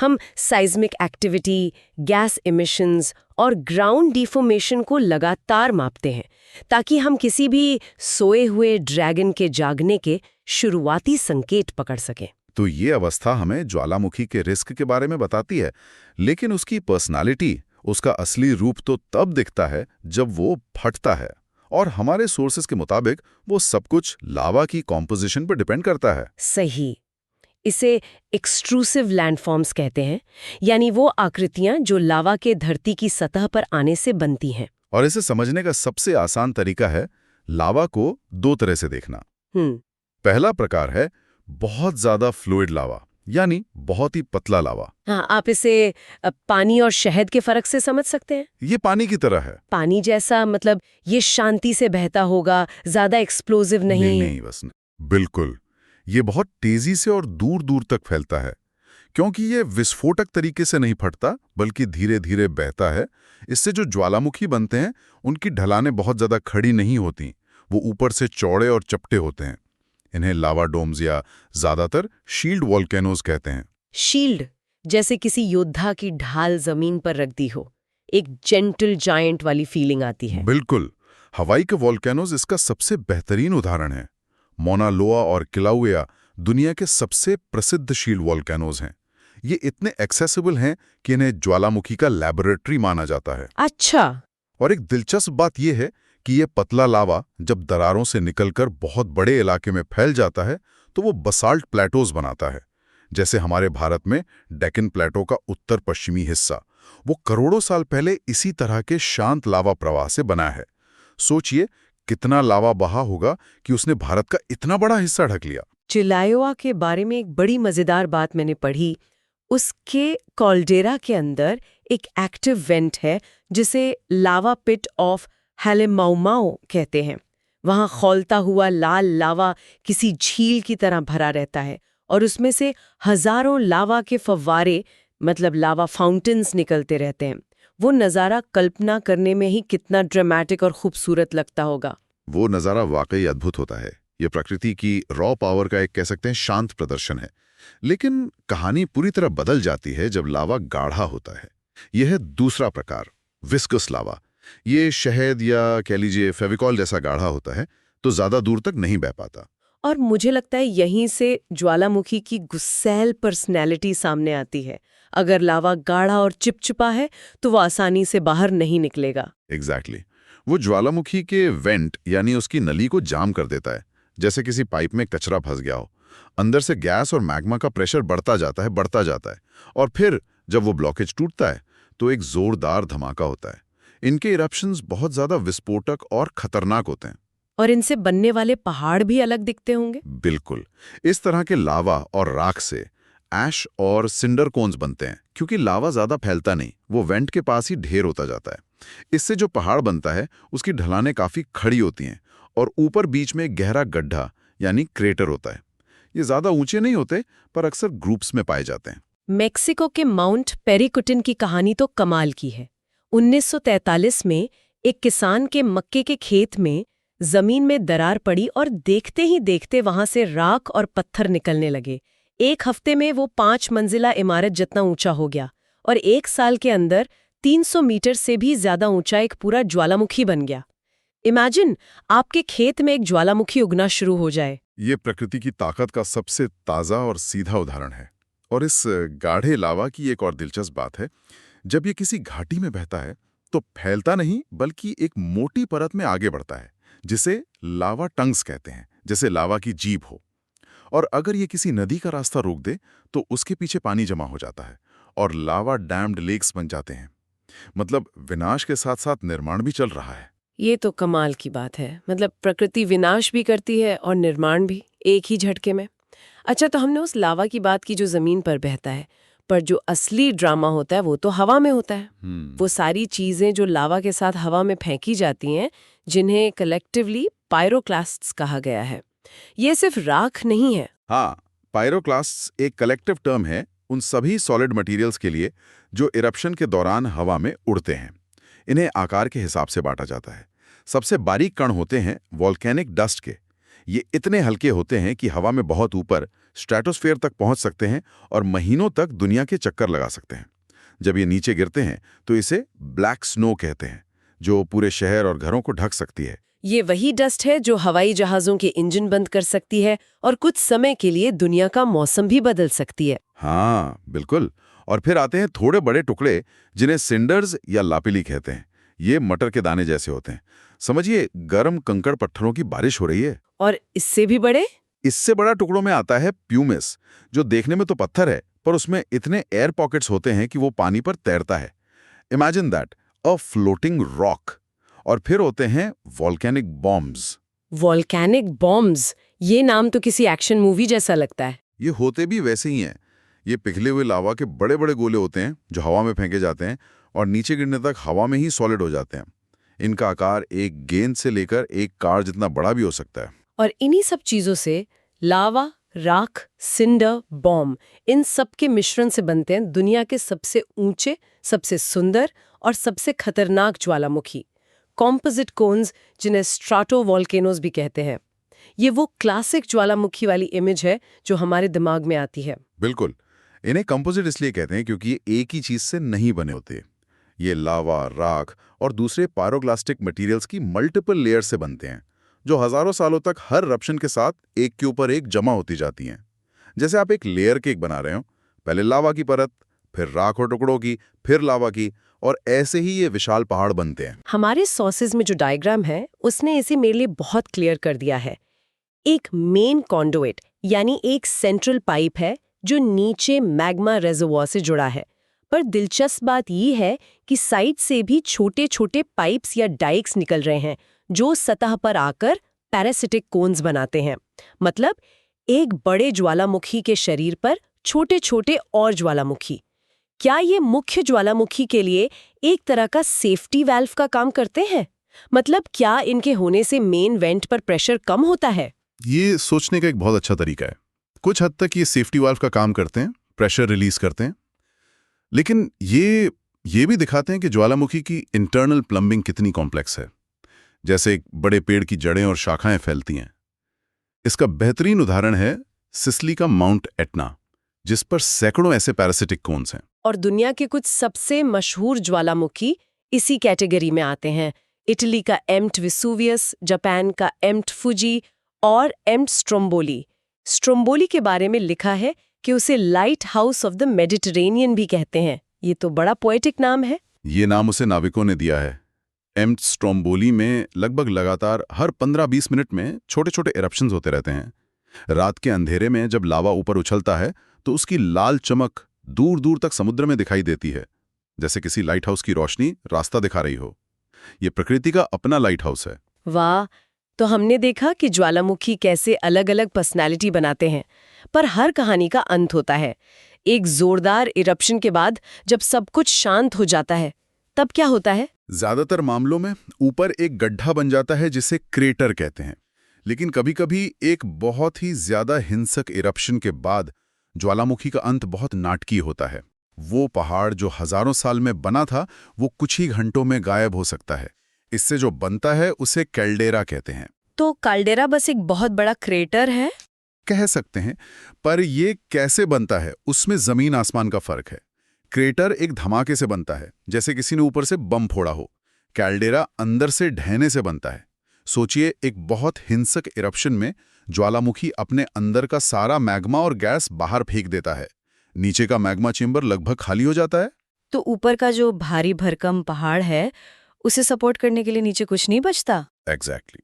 हम साइज्मिक एक्टिविटी, गैस इमिशंस और ग्राउंड डिफॉर्मेशन को लगातार मापते हैं, ताकि हम किसी भी सोए हुए ड्रैगन के जागने के शुरुआती संकेत पकड़ सकें। तो ये अवस्था हमें ज्वालामुखी के रिस्क के बारे में बताती है, लेकिन उसकी पर्सनालिटी, उसका असली रूप तो तब दिखता है जब वो फटता है। और हमारे सोर्सेज के मुताबिक वो सब कुछ लावा की कॉम्पोजिशन पर डिपेंड करता है। सही। इसे एक्सट्रूसिव लैंडफॉर्म्स कहते हैं, यानी वो आकृतियां जो लावा के धरती की सतह पर आने से बनती हैं। और इसे समझने का सबसे आसान तरीका है लावा को दो तरह से देखना। पहला प्रकार है बहुत ज्यादा फ्लूइड लावा, यानी बहुत ही पतला लावा। हाँ, आप इसे पानी और शहद के फर्क से समझ सकते हैं। ये पानी की तरह है। पानी जैसा मतलब ये शांति से बहता होगा, ज्यादा एक्सप्लोजिव नहीं। नहीं बस नहीं। बिल्कुल। ये बहुत तेजी से और दूर दूर तक फैलता है, क्योंकि ये विस्फोटक तरीके से नहीं फटता, बल्कि धीरे धीरे बहता है। इससे जो ज्वालामुखी बनते हैं उनकी ढलानें बहुत ज्यादा खड़ी नहीं होती, वो ऊपर से चौड़े और चपटे होते हैं। इन्हें लावा डोम्स या ज्यादातर शील्ड वॉल्केनोज कहते हैं। शील्ड, जैसे किसी योद्धा की ढाल जमीन पर रख दी हो, एक जेंटल जायंट वाली फीलिंग आती है। बिल्कुल। हवाई के वॉल्केनोज इसका सबसे बेहतरीन उदाहरण है। मोना लोआ और किलाउआ दुनिया के सबसे प्रसिद्ध शील्ड वॉल्केनोज हैं। ये इतने एक्सेसिबल हैं कि इन्हें ज्वालामुखी का लैबोरेटरी माना जाता है। अच्छा। और एक दिलचस्प बात यह है कि ये पतला लावा जब दरारों से निकलकर बहुत बड़े इलाके में फैल जाता है तो वो बसाल्ट प्लेटोज बनाता है। जैसे हमारे भारत में डेक्कन प्लेटो का उत्तर पश्चिमी हिस्सा, वो करोड़ों साल पहले इसी तरह के शांत लावा प्रवाह से बना है। सोचिए कितना लावा बहा होगा कि उसने भारत का इतना बड़ा हिस्सा ढक लिया। चिलायोआ के बारे में एक बड़ी मजेदार बात मैंने पढ़ी। उसके कॉल्डेरा के अंदर एक एक्टिव वेंट है जिसे लावा पिट ऑफ हैलेमाउमाओ कहते हैं। वहां खौलता हुआ लाल लावा किसी झील की तरह भरा रहता है और उसमें से हजारों लावा के फव्वारे, मतलब लावा फाउंटेन्स, निकलते रहते हैं। वो नज़ारा कल्पना करने में ही कितना ड्रामेटिक और खूबसूरत लगता होगा। वो नज़ारा वाकई अद्भुत होता है। ये प्रकृति की रॉ पावर का एक कह सकते हैं शांत प्रदर्शन है। लेकिन कहानी पूरी तरह बदल जाती है जब लावा गाढ़ा होता है। यह है दूसरा प्रकार, विस्कस लावा। ये शहद या कह लीजिए फेविकॉल जैसा गाढ़ा होता है, तो ज्यादा दूर तक नहीं बह पाता। और मुझे लगता है यहीं से ज्वालामुखी की गुस्सैल पर्सनैलिटी सामने आती है। अगर लावा गाढ़ा और चिपचिपा है तो वो आसानी से बाहर नहीं निकलेगा। एग्जैक्टली वो ज्वालामुखी के वेंट यानी उसकी नली को जाम कर देता है, जैसे किसी पाइप में कचरा फंस गया हो। अंदर से गैस और मैग्मा का प्रेशर बढ़ता जाता है और फिर जब वो ब्लॉकेज टूटता है तो एक जोरदार धमाका होता है। इनके इरप्शंस बहुत ज्यादा विस्फोटक और खतरनाक होते हैं। और इनसे बनने वाले पहाड़ भी अलग दिखते होंगे। बिल्कुल, इस तरह के लावा और राख से ऐश और सिंडर कोन्स बनते हैं, क्योंकि लावा ज्यादा फैलता नहीं, वो वेंट के पास ही ढेर होता जाता है। इससे जो पहाड़ बनता है उसकी ढलानें काफी खड़ी होती हैं और ऊपर बीच में एक गहरा गड्ढा यानी क्रेटर होता है। ये ज्यादा ऊंचे नहीं होते पर अक्सर ग्रुप्स में पाए जाते हैं। मेक्सिको के माउंट पेरिकुटिन की कहानी तो कमाल की है। 1943 में एक किसान के मक्के के खेत में जमीन में दरार पड़ी और देखते ही देखते वहां से राख और पत्थर निकलने लगे। एक हफ्ते में वो 5 मंजिला इमारत जितना ऊंचा हो गया और 1 साल के अंदर 300 मीटर से भी ज्यादा ऊंचा एक पूरा ज्वालामुखी बन गया। इमेजिन आपके खेत में एक ज्वालामुखी उगना शुरू हो जाए। ये प्रकृति की ताकत का सबसे ताज़ा और सीधा उदाहरण है। और इस गाढ़े लावा की एक और दिलचस्प बात है, जब ये किसी घाटी में बहता है तो फैलता नहीं बल्कि एक मोटी परत में आगे बढ़ता है, जिसे लावा टंग्स कहते हैं, जैसे लावा की जीभ हो। और अगर ये किसी नदी का रास्ता रोक दे तो उसके पीछे पानी जमा हो जाता है और लावा डैम्ड लेक्स बन जाते हैं। मतलब विनाश के साथ साथ निर्माण भी चल रहा है। ये तो कमाल की बात है। मतलब प्रकृति विनाश भी करती है और निर्माण भी, एक ही झटके में। अच्छा, तो हमने उस लावा की बात की जो जमीन पर बहता है, पर जो असली ड्रामा होता है वो तो हवा में होता है। वो सारी चीजें जो लावा के साथ हवा में फेंकी जाती हैं, जिन्हें कलेक्टिवली पायरोक्लास्ट्स कहा गया है। ये सिर्फ राख नहीं है। हाँ, पायरोक्लास्ट्स एक कलेक्टिव टर्म है उन सभी सॉलिड मटेरियल्स के लिए जो इरप्शन के दौरान हवा में उड़ते हैं। इन्हें आकार के हिसाब से बांटा जाता है। सबसे बारीक कण होते हैं वॉल्केनिक डस्ट के। ये इतने हल्के होते हैं कि हवा में बहुत ऊपर स्ट्रेटोस्फेयर तक पहुंच सकते हैं और महीनों तक दुनिया के चक्कर लगा सकते हैं। जब ये नीचे गिरते हैं तो इसे ब्लैक स्नो कहते हैं, जो पूरे शहर और घरों को ढक सकती है। ये वही डस्ट है जो हवाई जहाजों के इंजन बंद कर सकती है और कुछ समय के लिए दुनिया का मौसम भी बदल सकती है। हाँ, बिल्कुल। और फिर आते हैं थोड़े बड़े टुकड़े, जिन्हें सिंडर्स या लापिली कहते हैं। ये मटर के दाने जैसे होते हैं। समझिए गर्म कंकड़ पत्थरों की बारिश हो रही है। और इससे भी बड़े? इससे बड़ा टुकड़ों में आता है प्यूमिस, जो देखने में तो पत्थर है पर उसमें इतने एयर पॉकेट्स होते हैं कि वो पानी पर तैरता है। Imagine that, a floating rock. और फिर होते हैं वॉल्केनिक बॉम्ब्स। वॉल्केनिक बॉम्ब्स, ये नाम तो किसी एक्शन मूवी जैसा लगता है। ये होते भी वैसे ही हैं। ये पिघले हुए लावा के बड़े बड़े गोले होते हैं जो हवा में फेंके जाते हैं और नीचे गिरने तक हवा में ही सॉलिड हो जाते हैं। इनका आकार एक गेंद से लेकर एक कार जितना बड़ा भी हो सकता है। और इन्हीं सब चीजों से लावा, राख, सिंडर, बॉम्ब, इन सब के मिश्रण से बनते हैं दुनिया के सबसे ऊंचे, सबसे सुंदर और सबसे खतरनाक ज्वालामुखी, कॉम्पोजिट कोन्स, जिन्हें स्ट्राटो वॉल्केनोज भी कहते हैं। ये वो क्लासिक ज्वालामुखी वाली इमेज है जो हमारे दिमाग में आती है। बिल्कुल। इन्हें कंपोजिट इसलिए कहते हैं क्योंकि ये एक ही चीज से नहीं बने होते। ये लावा, राख और दूसरे पायरोक्लास्टिक मटेरियल्स की मल्टीपल लेयर से बनते हैं, जो हजारों सालों तक हर रप्शन के साथ एक के ऊपर एक जमा होती जाती हैं। जैसे आप एक लेयर केक बना रहे हो, पहले लावा की परत, फिर राख और टुकड़ों की, फिर लावा की, और ऐसे ही ये विशाल पहाड़ बनते हैं। हमारे सॉसेज में जो डायग्राम है उसने इसे मेरे लिए बहुत क्लियर कर दिया है। एक मेन कॉन्डुइट यानी एक सेंट्रल पाइप है जो नीचे मैग्मा रेजर्वोयर से जुड़ा है। पर दिलचस्प बात यह है कि साइड से भी छोटे छोटे पाइप्स या डाइक्स निकल रहे हैं जो सतह पर आकर पैरासिटिक कोन्स बनाते हैं। मतलब एक बड़े ज्वालामुखी के शरीर पर छोटे छोटे और ज्वालामुखी। क्या ये मुख्य ज्वालामुखी के लिए एक तरह का सेफ्टी वाल्व का काम करते हैं? मतलब क्या इनके होने से मेन वेंट पर प्रेशर कम होता है? ये सोचने का एक बहुत अच्छा तरीका है। कुछ हद तक ये सेफ्टी वाल्व का काम करते हैं, प्रेशर रिलीज करते हैं, लेकिन ये भी दिखाते हैं कि ज्वालामुखी की इंटरनल प्लम्बिंग कितनी कॉम्प्लेक्स है। जैसे एक बड़े पेड़ की जड़ें और शाखाएं फैलती हैं। इसका बेहतरीन उदाहरण है सिसिली का माउंट एटना, जिस पर सैकड़ों ऐसे पैरासिटिक कोन्स हैं। और दुनिया के कुछ सबसे मशहूर ज्वालामुखी इसी कैटेगरी में आते हैं। इटली का एम्प्ट वेसुवियस, जापान का एम्प्ट फुजी और एम स्ट्रोम्बोली। स्ट्रोम्बोली के बारे में लिखा है कि उसे light house of the Mediterranean भी कहते हैं। ये तो बड़ा पोएटिक नाम है। ये नाम उसे नाविकों ने दिया है। एम स्ट्रोम्बोली में लगभग लगातार हर 15-20 मिनट में छोटे छोटे इरप्शंस होते रहते हैं। रात के अंधेरे में जब लावा ऊपर उछलता है तो उसकी लाल चमक दूर दूर तक समुद्र में दिखाई देती है, जैसे किसी लाइट हाउस की रोशनी रास्ता दिखा रही हो। ये प्रकृति का अपना लाइट हाउस है। वाह! तो हमने देखा कि ज्वालामुखी कैसे अलग अलग पर्सनालिटी बनाते हैं, पर हर कहानी का अंत होता है। एक जोरदार इरप्शन के बाद जब सब कुछ शांत हो जाता है, तब क्या होता है? ज्यादातर मामलों में ऊपर एक गड्ढा बन जाता है जिसे क्रेटर कहते हैं। लेकिन कभी-कभी एक बहुत ही ज्यादा हिंसक इरप्शन के बाद ज्वालामुखी का अंत बहुत नाटकीय होता है। वो पहाड़ जो हजारों साल में बना था, वो कुछ ही घंटों में गायब हो सकता है। इससे जो बनता है उसे कैल्डेरा कहते हैं। तो कैल्डेरा बस एक बहुत बड़ा क्रेटर है? कह सकते हैं, पर ये कैसे बनता है उसमें जमीन आसमान का फर्क है। क्रेटर एक धमाके से बनता है, जैसे किसी ने ऊपर से बम फोड़ा हो। कैल्डेरा अंदर से ढहने से बनता है। सोचिए, एक बहुत हिंसक इरप्शन में ज्वालामुखी अपने अंदर का सारा मैग्मा और गैस बाहर फेंक देता है। नीचे का मैग्मा चेंबर लगभग खाली हो जाता है। तो ऊपर का जो भारी भरकम पहाड़ है, उसे सपोर्ट करने के लिए नीचे कुछ नहीं बचता। एग्जैक्टली।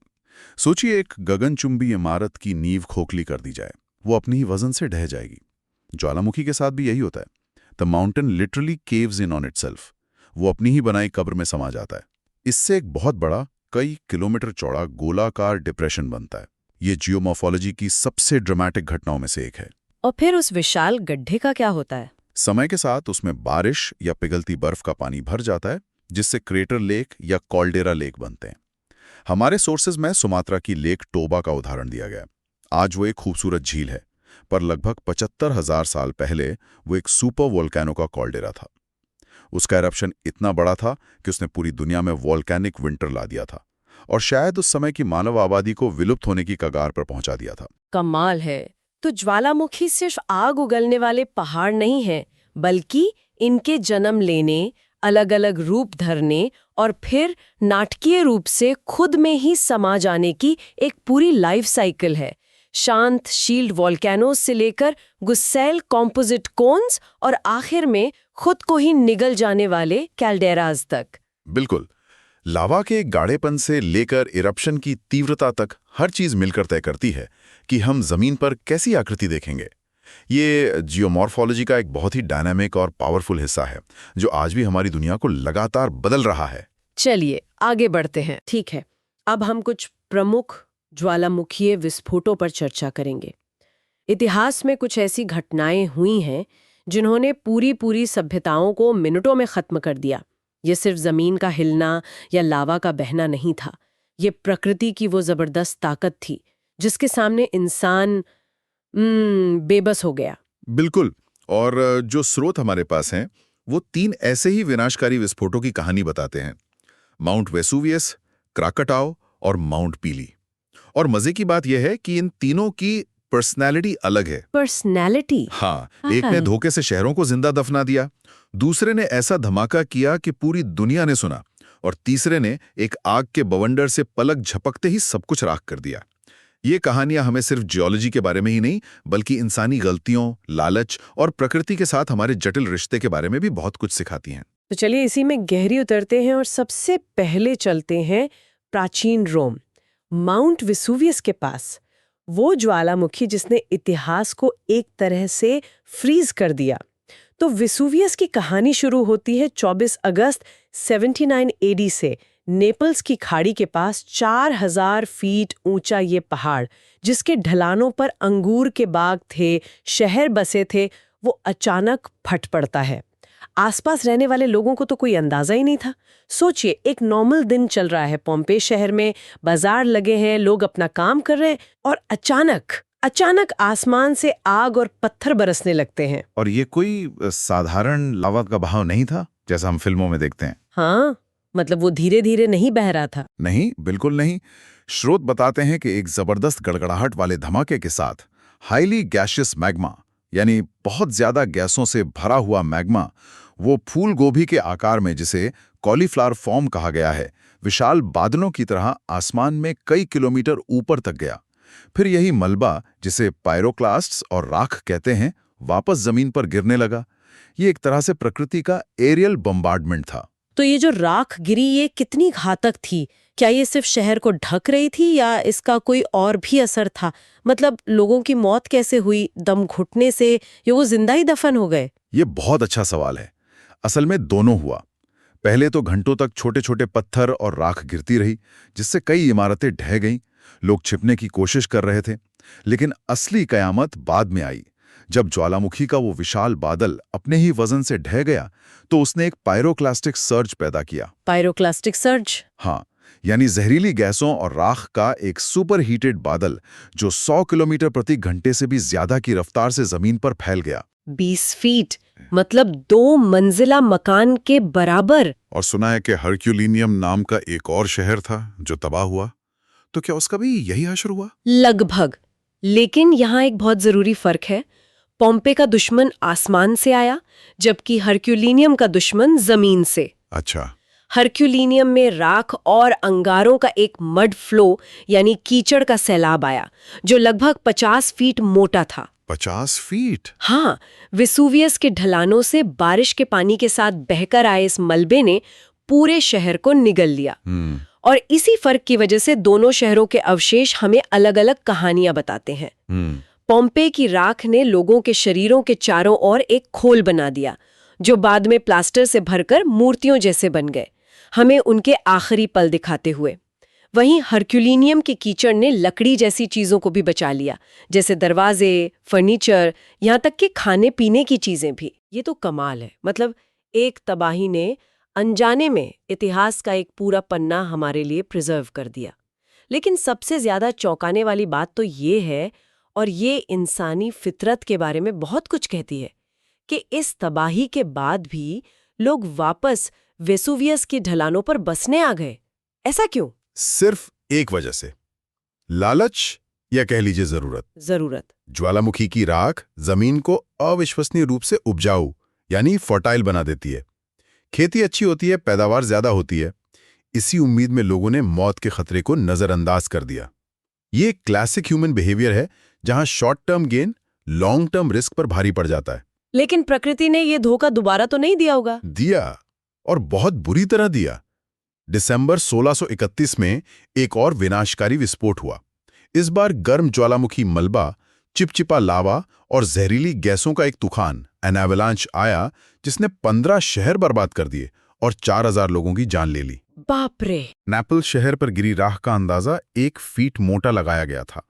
सोचिए, एक गगनचुंबी इमारत की नींव खोखली कर दी जाए, वो अपनी ही वजन से ढह जाएगी। ज्वालामुखी के साथ भी यही होता है। The mountain literally caves in on itself. वो अपनी ही बनाई कब्र में समा जाता है। इससे एक बहुत बड़ा, कई किलोमीटर चौड़ा गोलाकार डिप्रेशन बनता है। ये जियोमॉर्फोलॉजी की सबसे ड्रामेटिक घटनाओं में से एक है। और फिर उस विशाल गड्ढे का क्या होता है? समय के साथ उसमें बारिश या पिघलती बर्फ का पानी भर जाता है, जिससे क्रेटर लेक या कॉल्डेरा लेक बनते हैं। हमारे सोर्सेज में सुमात्रा की लेक टोबा का उदाहरण दिया गया। आज वो एक खूबसूरत झील है, पर लगभग 75,000 साल पहले वो एक सुपर वोल्केनो का कॉल्डेरा था। उसका एरप्शन इतना बड़ा था कि उसने पूरी दुनिया में वोल्केनिक विंटर ला दिया था, और शायद उस समय की मानव आबादी को विलुप्त होने की कगार पर पहुंचा दिया था। कमाल है। तो ज्वालामुखी सिर्फ आग उगलने वाले पहाड़ नहीं है, बल्कि इनके जन्म लेने, अलग अलग रूप धरने और फिर नाटकीय रूप से खुद में ही समा जाने की एक पूरी लाइफ साइकिल है। शांत शील्ड वॉल्केनोज से लेकर गुस्सैल कॉम्पोजिट कोन्स और आखिर में खुद को ही निगल जाने वाले कैल्डेराज तक। बिल्कुल। लावा के गाढ़ेपन से लेकर इरप्शन की तीव्रता तक हर चीज मिलकर तय करती है कि हम जमीन पर कैसी आकृति देखेंगे। ये जियोमॉर्फोलॉजी का एक बहुत ही डायनामिक और पावरफुल हिस्सा है, जो आज भी हमारी दुनिया को लगातार बदल रहा है। चलिए आगे बढ़ते हैं। ठीक है, अब हम कुछ प्रमुख ज्वालामुखीय विस्फोटों पर चर्चा करेंगे। इतिहास में कुछ ऐसी घटनाएं हुई हैं जिन्होंने पूरी सभ्यताओं को मिनटों में खत्म कर दिया। ये सिर्फ जमीन का हिलना या लावा का बहना नहीं था, ये प्रकृति की वो जबरदस्त ताकत थी जिसके सामने इंसान बेबस हो गया। बिल्कुल। और जो स्रोत हमारे पास हैं, वो 3 ऐसे ही विनाशकारी विस्फोटों की कहानी बताते हैं: माउंट वेसुवियस, क्राकाटाओ और माउंट पीली। और मजे की बात यह है कि इन तीनों की पर्सनैलिटी अलग है। पर्सनैलिटी? हाँ, एक ने धोखे से शहरों को जिंदा दफना दिया, दूसरे ने ऐसा धमाका किया कि पूरी दुनिया ने सुना, और तीसरे ने एक आग के बवंडर से पलक झपकते ही सब कुछ राख कर दिया। ये कहानियां हमें सिर्फ जियोलॉजी के बारे में ही नहीं, बल्कि इंसानी गलतियों, लालच और प्रकृति के साथ हमारे जटिल रिश्ते के बारे में भी बहुत कुछ सिखाती हैं। तो चलिए इसी में गहरी उतरते हैं और सबसे पहले चलते हैं प्राचीन रोम, माउंट वेसुवियस के पास। वो ज्वालामुखी जिसने इतिहास को एक तरह से फ्रीज कर दिया। तो वेसुवियस की कहानी शुरू होती है 24 अगस्त 79 एडी से। नेपल्स की खाड़ी के पास 4000 फीट ऊंचा ये पहाड़, जिसके ढलानों पर अंगूर के बाग थे, शहर बसे थे, वो अचानक फट पड़ता है। आसपास रहने वाले लोगों को तो कोई अंदाजा ही नहीं था। सोचिए, एक नॉर्मल दिन चल रहा है पोम्पे शहर में, बाजार लगे हैं, लोग अपना काम कर रहे हैं, और अचानक आसमान से आग और पत्थर बरसने लगते हैं। और ये कोई साधारण लावा का बहाव नहीं था जैसा हम फिल्मों में देखते हैं। हाँ, मतलब वो धीरे धीरे नहीं बह रहा था। नहीं, बिल्कुल नहीं। स्रोत बताते हैं कि एक जबरदस्त गड़गड़ाहट वाले धमाके के साथ हाईली गैसियस मैग्मा, यानी बहुत ज्यादा गैसों से भरा हुआ मैग्मा, वो फूल गोभी के आकार में, जिसे कॉलीफ्लावर फॉर्म कहा गया है, विशाल बादलों की तरह आसमान में कई किलोमीटर ऊपर तक गया। फिर यही मलबा, जिसे पायरोक्लास्ट्स और राख कहते हैं, वापस जमीन पर गिरने लगा। ये एक तरह से प्रकृति का एरियल बम्बार्डमेंट था। तो ये जो राख गिरी ये कितनी घातक थी? क्या ये सिर्फ शहर को ढक रही थी या इसका कोई और भी असर था? मतलब लोगों की मौत कैसे हुई? दम घुटने से या वो जिंदा ही दफन हो गए? ये बहुत अच्छा सवाल है। असल में दोनों हुआ। पहले तो घंटों तक छोटे छोटे पत्थर और राख गिरती रही, जिससे कई इमारतें ढह गईं। लोग छिपने की कोशिश कर रहे थे। लेकिन असली कयामत बाद में आई। जब ज्वालामुखी का वो विशाल बादल अपने ही वजन से ढह गया, तो उसने एक पायरोक्लास्टिक सर्ज पैदा किया। Pyroclastic surge? हाँ, यानी जहरीली गैसों और राख का एक सुपर हीटेड बादल जो 100 किलोमीटर प्रति घंटे से भी ज्यादा की रफ्तार से जमीन पर फैल गया। 20 फीट, मतलब 2 मंजिला मकान के बराबर। और सुना है कि हरक्यूलिनियम नाम का एक और शहर था जो तबाह हुआ। तो क्या उसका भी यही हश्र हुआ? लगभग। लेकिन यहाँ एक बहुत जरूरी फर्क है। पोम्पे का दुश्मन आसमान से आया, जबकि हरक्यूलिनियम का दुश्मन जमीन से। अच्छा। हरक्यूलिनियम में राख और अंगारों का एक मड फ्लो यानी कीचड़ का सैलाब आया, जो लगभग 50 फीट मोटा था। 50 फीट? हाँ, वेसुवियस के ढलानों से बारिश के पानी के साथ बहकर आए इस मलबे ने पूरे शहर को निगल लिया। और इसी फर्क की वजह से दोनों शहरों के अवशेष हमें अलग-अलग कहानियां बताते हैं। पोम्पे की राख ने लोगों के शरीरों के चारों ओर एक खोल बना दिया, जो बाद में प्लास्टर से भरकर मूर्तियों जैसे बन गए, हमें उनके आखिरी पल दिखाते हुए। वहीं हरक्यूलिनियम के कीचड़ ने लकड़ी जैसी चीजों को भी बचा लिया, जैसे दरवाजे, फर्नीचर, यहाँ तक कि खाने पीने की चीजें भी। ये तो कमाल है। मतलब एक तबाही ने अनजाने में इतिहास का एक पूरा पन्ना हमारे लिए प्रिजर्व कर दिया। लेकिन सबसे ज्यादा चौंकाने वाली बात तो ये है, और ये इंसानी फितरत के बारे में बहुत कुछ कहती है, कि इस तबाही के बाद भी लोग वापस वेसुवियस की ढलानों पर बसने आ गए। ऐसा क्यों? सिर्फ एक वजह से, लालच या कह लीजिए जरूरत। ज्वालामुखी की राख जमीन को अविश्वसनीय रूप से उपजाऊ यानी फर्टाइल बना देती है। खेती अच्छी होती है, पैदावार ज्यादा होती है। इसी उम्मीद में लोगों ने मौत के खतरे को नजरअंदाज कर दिया। ये एक क्लासिक ह्यूमन बिहेवियर है, जहां short term gain long term risk पर भारी पड़ जाता है। लेकिन प्रकृति ने ये धोखा दोबारा तो नहीं दिया होगा? दिया, और बहुत बुरी तरह दिया। दिसंबर 1631 में एक और विनाशकारी विस्फोट हुआ। इस बार गर्म ज्वालामुखी मलबा, चिपचिपा लावा और जहरीली गैसों का एक तूफान एन एवलांच आया, जिसने 15 शहर बर्बाद कर दिए और 4000 लोगों की जान ले ली। बाप रे! नेपल शहर पर गिरी राख का अंदाजा 1 फीट मोटा लगाया गया था।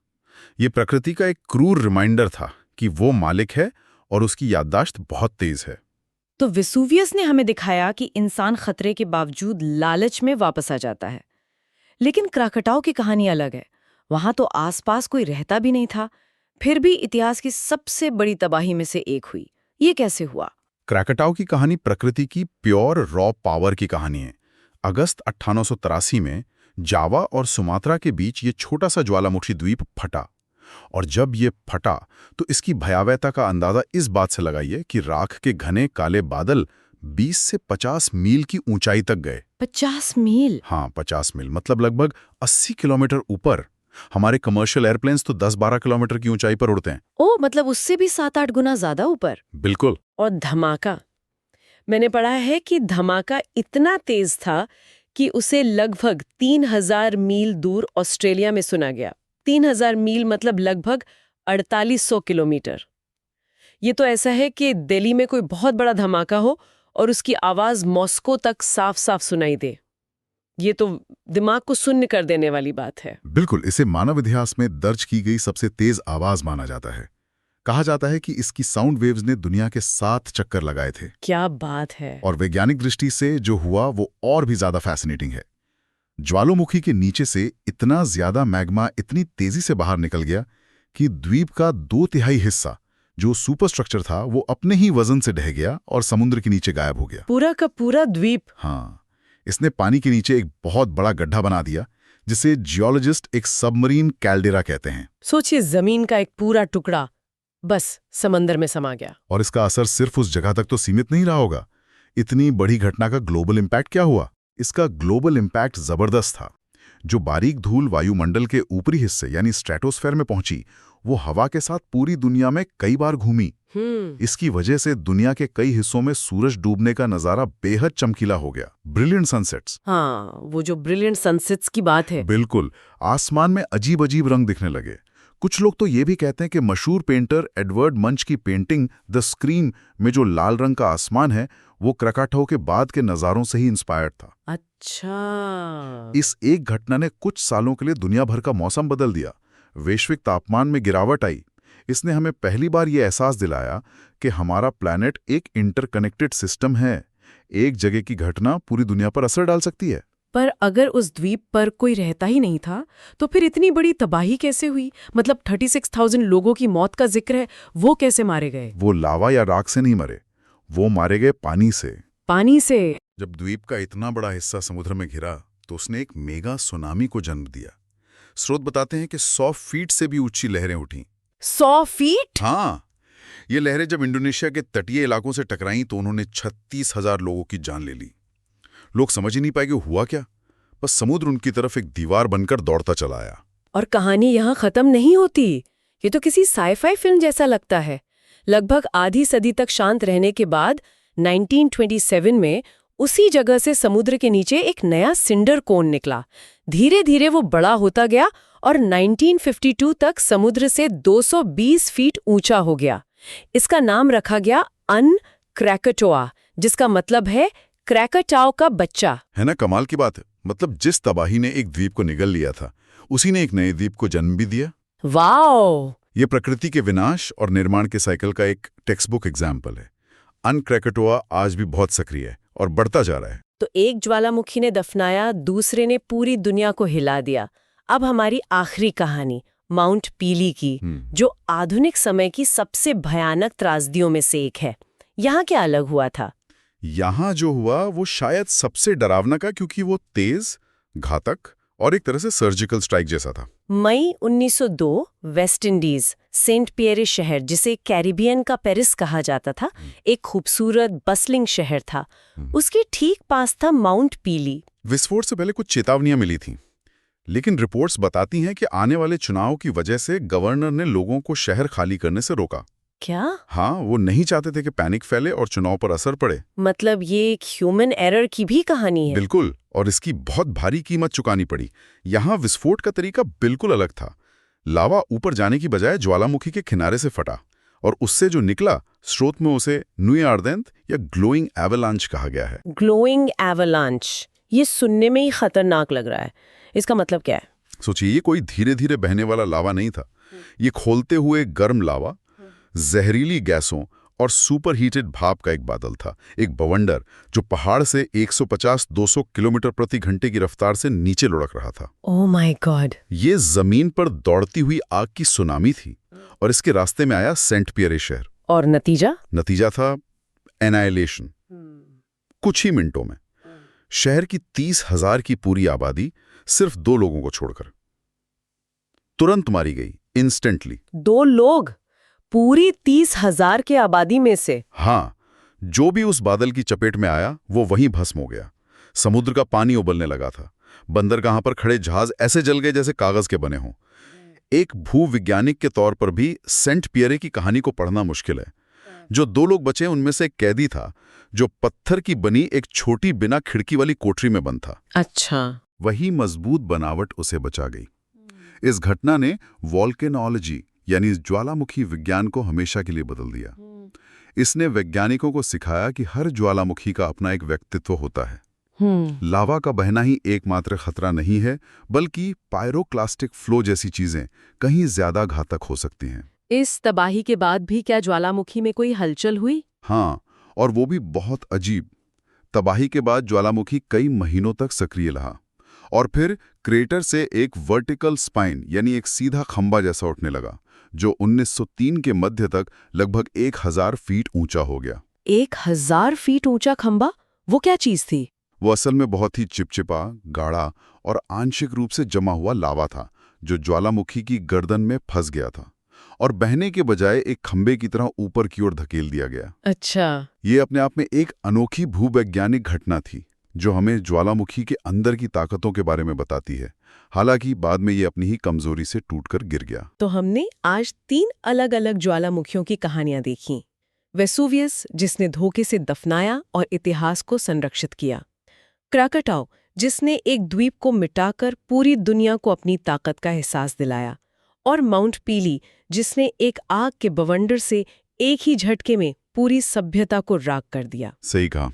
ये प्रकृति का एक क्रूर रिमाइंडर था कि वो मालिक है और उसकी याददाश्त बहुत तेज है। तो वेसुवियस ने हमें दिखाया कि इंसान खतरे के बावजूद लालच में वापस आ जाता है। लेकिन क्राकटाओ की कहानी अलग है। वहां तो आसपास कोई रहता भी नहीं था, फिर भी इतिहास की सबसे बड़ी तबाही में से एक हुई। ये कैसे हुआ? क्राकटाओ की कहानी प्रकृति की प्योर रॉ पावर की कहानी है। अगस्त 1883 में जावा और सुमात्रा के बीच ये छोटा सा ज्वालामुखी द्वीप फटा। और जब ये फटा तो इसकी भयावहता का अंदाजा इस बात से लगाइए कि राख के घने काले बादल 20 से 50 मील की ऊंचाई तक गए। 50 मील? हाँ, 50 मील मतलब लगभग 80 किलोमीटर ऊपर। हमारे कमर्शियल एयरप्लेन्स तो 10-12 किलोमीटर की ऊंचाई पर उड़ते हैं। ओ, मतलब उससे भी 7-8 गुना ज्यादा ऊपर। बिल्कुल। और धमाका, मैंने पढ़ा है कि धमाका इतना तेज था कि उसे लगभग 3000 मील दूर ऑस्ट्रेलिया में सुना गया। 3000 मील मतलब लगभग 4800 किलोमीटर। ये तो ऐसा है कि दिल्ली में कोई बहुत बड़ा धमाका हो और उसकी आवाज मॉस्को तक साफ साफ सुनाई दे। ये तो दिमाग को शून्य कर देने वाली बात है। बिल्कुल, इसे मानव इतिहास में दर्ज की गई सबसे तेज आवाज माना जाता है। कहा जाता है कि इसकी साउंड वेव्स ने दुनिया के 7 चक्कर लगाए थे। क्या बात है! और वैज्ञानिक दृष्टि से जो हुआ वो और भी ज्यादा फैसिनेटिंग है। ज्वालामुखी के नीचे से इतना ज्यादा मैग्मा इतनी तेजी से बाहर निकल गया कि द्वीप का 2/3 हिस्सा जो सुपरस्ट्रक्चर था वो अपने ही वजन से ढह गया और समुद्र के नीचे गायब हो गया। पूरा का पूरा द्वीप? हाँ, इसने पानी के नीचे एक बहुत बड़ा गड्ढा बना दिया, जिसे जियोलॉजिस्ट एक सबमरीन कैल्डेरा कहते हैं। सोचिए, जमीन का एक पूरा टुकड़ा बस समंदर में समा गया। और इसका असर सिर्फ उस जगह तक तो सीमित नहीं रहा होगा। इतनी बड़ी घटना का ग्लोबल इम्पैक्ट क्या हुआ? इसका ग्लोबल इम्पैक्ट जबरदस्त था। जो बारीक धूल वायुमंडल के ऊपरी हिस्से यानी स्ट्रेटोस्फेयर में पहुंची, वो हवा के साथ पूरी दुनिया में कई बार घूमी। इसकी वजह से दुनिया के कई हिस्सों में सूरज डूबने का नजारा बेहद चमकीला हो गया। Brilliant sunsets. हाँ, वो जो ब्रिलियंट सनसेट्स की बात है। बिल्कुल, आसमान में अजीब अजीब रंग दिखने लगे। कुछ लोग तो ये भी कहते हैं कि मशहूर पेंटर एडवर्ड मंच की पेंटिंग द स्क्रीम में जो लाल रंग का आसमान है, वो क्रकाटो के बाद के नज़ारों से ही इंस्पायर्ड था। अच्छा। इस एक घटना ने कुछ सालों के लिए दुनिया भर का मौसम बदल दिया। वैश्विक तापमान में गिरावट आई। इसने हमें पहली बार ये एहसास दिलाया कि हमारा प्लैनेट एक इंटरकनेक्टेड सिस्टम है। एक जगह की घटना पूरी दुनिया पर असर डाल सकती है। पर अगर उस द्वीप पर कोई रहता ही नहीं था, तो फिर इतनी बड़ी तबाही कैसे हुई? मतलब 36,000 लोगों की मौत का जिक्र है, वो कैसे मारे गए? वो लावा या राख से नहीं मरे, वो मारे गए पानी से। पानी से? जब द्वीप का इतना बड़ा हिस्सा समुद्र में घिरा तो उसने एक मेगा सुनामी को जन्म दिया। स्रोत बताते हैं कि 100 फीट से भी ऊंची लहरें उठी। 100 फीट? हाँ, ये लहरें जब इंडोनेशिया के तटीय इलाकों से टकराईं तो उन्होंने 36,000 लोगों की जान ले ली। लोग समझ ही नहीं पाए कि हुआ क्या। बस समुद्र उनकी तरफ एक दीवार बनकर दौड़ता चला आया। और कहानी यहाँ खत्म नहीं होती। ये तो किसी साइफाई फिल्म जैसा लगता है। लगभग आधी सदी तक शांत रहने के बाद 1927 में उसी जगह से समुद्र के नीचे एक नया सिंडर कोन निकला। धीरे धीरे वो बड़ा होता गया और 1952 तक समुद्र से 220 फीट ऊंचा हो गया। इसका नाम रखा गया अन क्रैकटोआ, जिसका मतलब है क्रैकटाओ का बच्चा। है ना, कमाल की बात है। मतलब जिस तबाही ने एक द्वीप को निगल लिया था, उसी ने एक नए द्वीप को जन्म भी दिया। वाओ! ये प्रकृति के विनाश और निर्माण के साइकिल का एक टेक्स्ट बुक एग्जाम्पल है। अन क्रैकटोआ आज भी बहुत सक्रिय है और बढ़ता जा रहा है। तो एक ज्वालामुखी ने दफनाया, दूसरे ने पूरी दुनिया को हिला दिया। अब हमारी आखिरी कहानी माउंट पीली की, जो आधुनिक समय की सबसे भयानक त्रासदियों में से एक है। यहाँ क्या अलग हुआ था? यहां जो हुआ वो शायद सबसे डरावना का, क्योंकि वो तेज, घातक और एक तरह से सर्जिकल स्ट्राइक जैसा था। मई 1902 वेस्ट इंडीज सेंट पियरे शहर, जिसे कैरिबियन का पेरिस कहा जाता था, एक खूबसूरत बसलिंग शहर था। उसके ठीक पास था माउंट पीली। विस्फोट से पहले कुछ चेतावनियां मिली थीं, लेकिन रिपोर्ट्स बताती हैं कि आने वाले चुनाव की वजह से गवर्नर ने लोगों को शहर खाली करने से रोका। क्या? हाँ, वो नहीं चाहते थे कि पैनिक फैले और चुनाव पर असर पड़े। मतलब ये एक ह्यूमन एरर की भी कहानी है। बिल्कुल, और इसकी बहुत भारी कीमत चुकानी पड़ी। यहाँ विस्फोट का तरीका बिल्कुल अलग था। लावा ऊपर जाने की बजाय ज्वालामुखी के किनारे से फटा, और उससे जो निकला, स्रोत में उसे नुई आर्देंत या ग्लोइंग एवलांच कहा गया है। ग्लोइंग एवलांच, ये सुनने में ही खतरनाक लग रहा है। इसका मतलब क्या है? सोचिए, ये कोई धीरे धीरे बहने वाला लावा नहीं था। ये खोलते हुए गर्म लावा, जहरीली गैसों और सुपर हीटेड भाप का एक बादल था। एक बवंडर जो पहाड़ से 150-200 किलोमीटर प्रति घंटे की रफ्तार से नीचे लुढ़क रहा था। Oh my God! ये जमीन पर दौड़ती हुई आग की सुनामी थी, और इसके रास्ते में आया सेंट पियरे शहर। और नतीजा था एनाइलेशन। कुछ ही मिनटों में शहर की 30,000 की पूरी आबादी सिर्फ 2 लोगों को छोड़कर तुरंत मारी गई, इंस्टेंटली। 2 लोग पूरी 30,000 के आबादी में से? हाँ, जो भी उस बादल की चपेट में आया वो वहीं भस्म हो गया। समुद्र का पानी उबलने लगा था। बंदरगाह पर खड़े जहाज ऐसे जल गए जैसे कागज के बने हों। एक भूविज्ञानिक के तौर पर भी सेंट पियरे की कहानी को पढ़ना मुश्किल है। जो 2 लोग बचे उनमें से एक कैदी था, जो पत्थर की बनी एक छोटी बिना खिड़की वाली कोठरी में बंद था। अच्छा। वही मजबूत बनावट उसे बचा गई। इस घटना ने वॉल्केनोलॉजी यानी ज्वालामुखी विज्ञान को हमेशा के लिए बदल दिया। इसने वैज्ञानिकों को सिखाया कि हर ज्वालामुखी का अपना एक व्यक्तित्व होता है। लावा का बहना ही एकमात्र खतरा नहीं है, बल्कि पायरोक्लास्टिक फ्लो जैसी चीजें कहीं ज्यादा घातक हो सकती हैं। इस तबाही के बाद भी क्या ज्वालामुखी में कोई हलचल हुई? हाँ, और वो भी बहुत अजीब। तबाही के बाद ज्वालामुखी कई महीनों तक सक्रिय रहा, और फिर क्रेटर से एक वर्टिकल स्पाइन यानी एक सीधा खंबा जैसा उठने लगा, जो 1903 के मध्य तक लगभग 1000 फीट ऊंचा हो गया। 1000 फीट ऊंचा खंबा? वो क्या चीज थी? वो असल में बहुत ही चिपचिपा, गाढ़ा और आंशिक रूप से जमा हुआ लावा था, जो ज्वालामुखी की गर्दन में फंस गया था और बहने के बजाय एक खंबे की तरह ऊपर की ओर धकेल दिया गया। अच्छा। ये अपने आप में एक अनोखी भूवैज्ञानिक घटना थी, जो हमें ज्वालामुखी के अंदर की ताकतों के बारे में बताती है। हालांकि बाद में ये अपनी ही कमजोरी से टूटकर गिर गया। तो हमने आज 3 अलग-अलग ज्वालामुखियों की कहानियां देखी। वेसुवियस, जिसने धोखे से दफनाया और इतिहास को संरक्षित किया। क्राकाटाओ, जिसने एक द्वीप को मिटाकर पूरी दुनिया को अपनी ताकत का एहसास दिलाया। और माउंट पीली, जिसने एक आग के बवंडर से एक ही झटके में पूरी सभ्यता को राख कर दिया। सही कहा।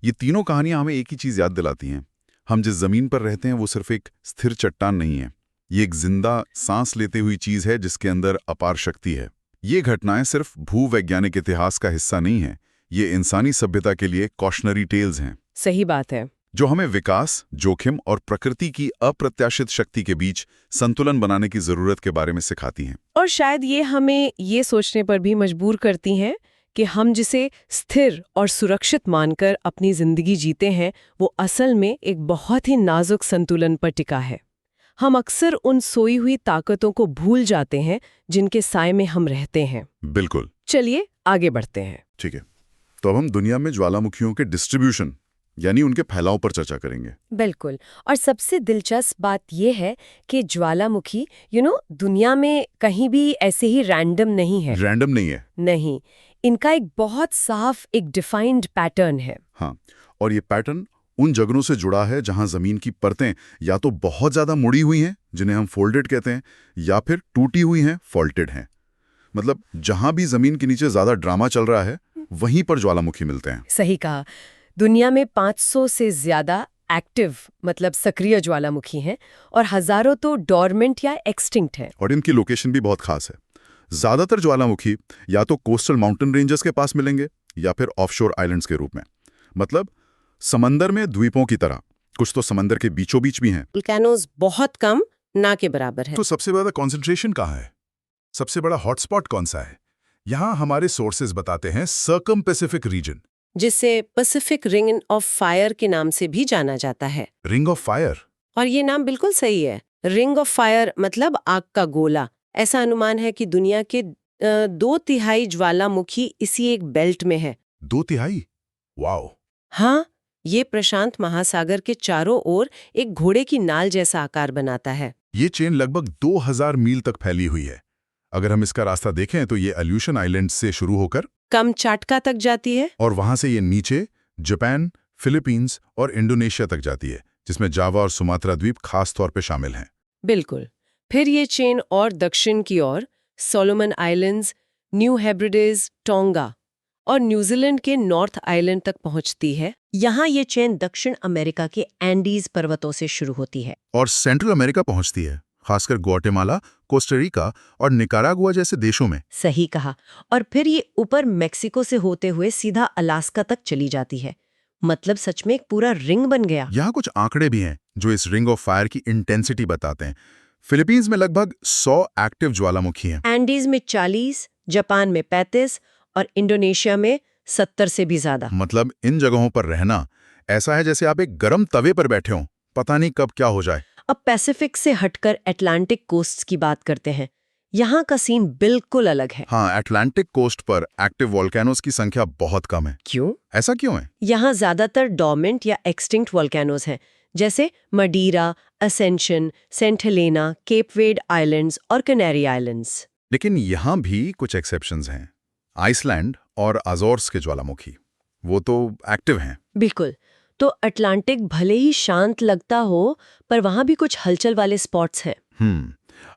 ये तीनों कहानियां हमें एक ही चीज याद दिलाती हैं। हम जिस जमीन पर रहते हैं वो सिर्फ एक स्थिर चट्टान नहीं है। ये एक जिंदा, सांस लेते हुई चीज है जिसके अंदर अपार शक्ति है। ये घटनाएं सिर्फ भूवैज्ञानिक इतिहास का हिस्सा नहीं है, ये इंसानी सभ्यता के लिए कॉशनरी टेल्स हैं। सही बात है। जो हमें विकास, जोखिम और प्रकृति की अप्रत्याशित शक्ति के बीच संतुलन बनाने की जरूरत के बारे में सिखाती हैं। और शायद ये हमें ये सोचने पर भी मजबूर करती हैं कि हम जिसे स्थिर और सुरक्षित मानकर अपनी जिंदगी जीते हैं, वो असल में एक बहुत ही नाजुक संतुलन पर टिका है। हम अक्सर उन सोई हुई ताकतों को भूल जाते हैं जिनके साए में हम रहते हैं। बिल्कुल। चलिए आगे बढ़ते हैं। ठीक है, तो अब हम दुनिया में ज्वालामुखियों के डिस्ट्रीब्यूशन यानी उनके फैलाव पर चर्चा करेंगे। बिल्कुल। और सबसे दिलचस्प बात यह है कि ज्वालामुखी दुनिया में कहीं भी ऐसे ही रैंडम नहीं है। रैंडम नहीं है। नहीं, इनका एक बहुत साफ, एक डिफाइंड पैटर्न है। हाँ, और ये पैटर्न उन जगहों से जुड़ा है जहां जमीन की परतें या तो बहुत ज्यादा मुड़ी हुई हैं, जिन्हें हम फोल्डेड कहते हैं, या फिर टूटी हुई हैं, फॉल्टेड हैं। मतलब जहां भी जमीन के नीचे ज्यादा ड्रामा चल रहा है, वहीं पर ज्वालामुखी मिलते हैं। सही कहा। दुनिया में 500 से ज्यादा एक्टिव मतलब सक्रिय ज्वालामुखी हैं और हजारों तो डॉर्मेंट या एक्सटिंक्ट हैं। और इनकी लोकेशन भी बहुत खास है। ज्यादातर ज्वालामुखी या तो कोस्टल माउंटेन रेंजेस के पास मिलेंगे या फिर ऑफशोर आइलैंड्स के रूप में, मतलब समंदर में द्वीपों की तरह। कुछ तो समंदर के बीचों बीच भी हैं। वोल्केनोज बहुत कम, ना के बराबर है। तो सबसे ज्यादा कॉन्सेंट्रेशन कहाँ है? सबसे बड़ा हॉटस्पॉट कौन सा है? यहाँ हमारे सोर्सेज बताते हैं सर्कम पैसिफिक रीजन, जिसे पैसिफिक रिंग ऑफ फायर के नाम से भी जाना जाता है। Ring of fire. और ये नाम बिल्कुल सही है। रिंग ऑफ फायर मतलब आग का गोला। ऐसा अनुमान है कि दुनिया के 2/3 ज्वालामुखी इसी एक बेल्ट में है। 2/3? वाओ। हाँ, ये प्रशांत महासागर के चारों ओर एक घोड़े की नाल जैसा आकार बनाता है। ये चेन लगभग 2000 मील तक फैली हुई है। अगर हम इसका रास्ता देखें तो ये अल्यूशन आइलैंड से शुरू होकर कमचाटका तक जाती है और वहां से ये नीचे जापान, फिलीपींस और इंडोनेशिया तक जाती है, जिसमें जावा और सुमात्रा द्वीप खास तौर पे शामिल हैं। बिल्कुल। फिर ये चेन और दक्षिण की ओर सोलोमन आइलैंड्स, न्यू हेब्रिडेज, टोंगा और न्यूजीलैंड के नॉर्थ आइलैंड तक पहुंचती है। यहाँ ये चेन दक्षिण अमेरिका के एंडीज पर्वतों से शुरू होती है और सेंट्रल अमेरिका पहुंचती है, खासकर ग्वाटेमाला, कोस्टारिका और निकारागुआ जैसे देशों में। सही कहा। और फिर ये ऊपर मेक्सिको से होते हुए सीधा अलास्का तक चली जाती है। मतलब सच में एक पूरा रिंग बन गया। यहाँ कुछ आंकड़े भी हैं जो इस रिंग ऑफ फायर की इंटेंसिटी बताते हैं। फिलीपींस में लगभग 100 एक्टिव ज्वालामुखी हैं। एंडीज में 40, जापान में 35 और इंडोनेशिया में 70 से भी ज्यादा। मतलब इन जगहों पर रहना ऐसा है जैसे आप एक गर्म तवे पर बैठे हों, पता नहीं कब क्या हो जाए। अब पैसिफिक से हटकर अटलांटिक कोस्ट की बात करते हैं। यहाँ का सीन बिल्कुल अलग है। हाँ, अटलांटिक कोस्ट पर एक्टिव वोल्केनोज की संख्या बहुत कम है। क्यों? ऐसा क्यों है? यहाँ ज्यादातर डोर्मेंट या एक्सटिंक्ट वोल्केनोज हैं, जैसे मडीरा, असेंशन, सेंट हेलेना, केप वेड आइलैंड्स और कनारी आइलैंड्स। लेकिन यहाँ भी कुछ एक्सेप्शंस हैं। आइसलैंड और अजोर्स के ज्वालामुखी, वो तो एक्टिव हैं। बिल्कुल। तो अटलांटिक भले ही शांत लगता हो, पर वहां भी कुछ हलचल वाले स्पॉट्स हैं।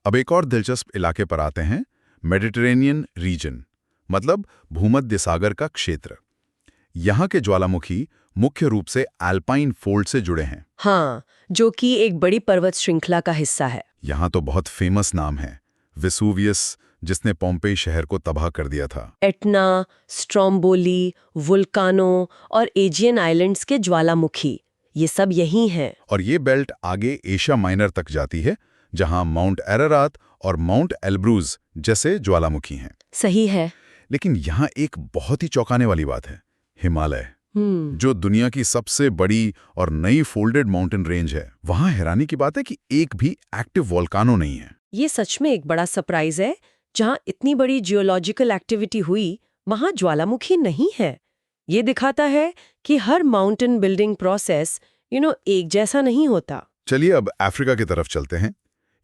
अब एक और दिलचस्प इलाके पर आते हैं, मेडिटेरेनियन रीजन, मतलब भूमध्य सागर का क्षेत्र। यहाँ के ज्वालामुखी मुख्य रूप से एल्पाइन फोल्ड से जुड़े हैं। हाँ, जो कि एक बड़ी पर्वत श्रृंखला का हिस्सा है। यहाँ तो बहुत फेमस नाम है, वेसुवियस, जिसने पोम्पेई शहर को तबाह कर दिया था। एटना, स्ट्रोम्बोली, वुल्कानो और एजियन आइलैंड्स के ज्वालामुखी, ये सब यही हैं। और ये बेल्ट आगे एशिया माइनर तक जाती है, जहां माउंट एरारात और माउंट एल्ब्रूज जैसे ज्वालामुखी हैं। सही है। लेकिन यहाँ एक बहुत ही चौंकाने वाली बात है, हिमालय, जो दुनिया की सबसे बड़ी और नई फोल्डेड माउंटेन रेंज है। वहां हैरानी की बात है कि एक भी एक्टिव वोल्कानो नहीं है। ये सच में एक बड़ा सरप्राइज है। जहां इतनी बड़ी जियोलॉजिकल एक्टिविटी हुई, वहां ज्वालामुखी नहीं है। ये दिखाता है कि हर माउंटेन बिल्डिंग प्रोसेस एक जैसा नहीं होता। चलिए अब अफ्रीका की तरफ चलते हैं।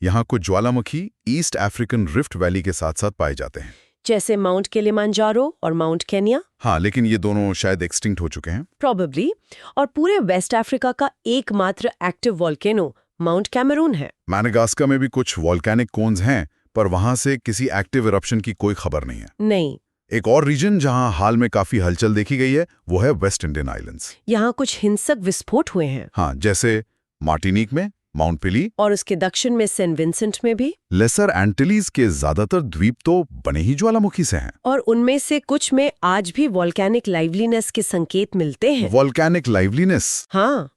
यहाँ कुछ ज्वालामुखी ईस्ट अफ्रीकन रिफ्ट वैली के साथ साथ पाए जाते हैं, जैसे माउंट किलिमांजारो और माउंट केन्या। हाँ, लेकिन ये दोनों शायद एक्सटिंक्ट हो चुके हैं। प्रॉबेबली। और पूरे वेस्ट अफ्रीका का एकमात्र एक्टिव वॉल्केनो माउंट कैमरून है। मैडागास्कर में भी कुछ वॉल्केनिक कोन्स हैं, पर वहां से किसी एक्टिव इरप्शन की कोई खबर नहीं है। नहीं। एक और रीजन जहां हाल में काफी हलचल देखी गई है वो है वेस्ट इंडियन आइलैंड्स। यहाँ कुछ हिंसक विस्फोट हुए हैं। हाँ, जैसे मार्टिनिक में माउंट पिली और उसके दक्षिण में सेंट विंसेंट में भी। लेसर एंटिलीज के ज्यादातर द्वीप तो बने ही ज्वालामुखी से हैं। और उनमें से कुछ में आज भी वॉल्केनिक लाइवलीनेस के संकेत मिलते हैं। Volcanic liveliness. हाँ,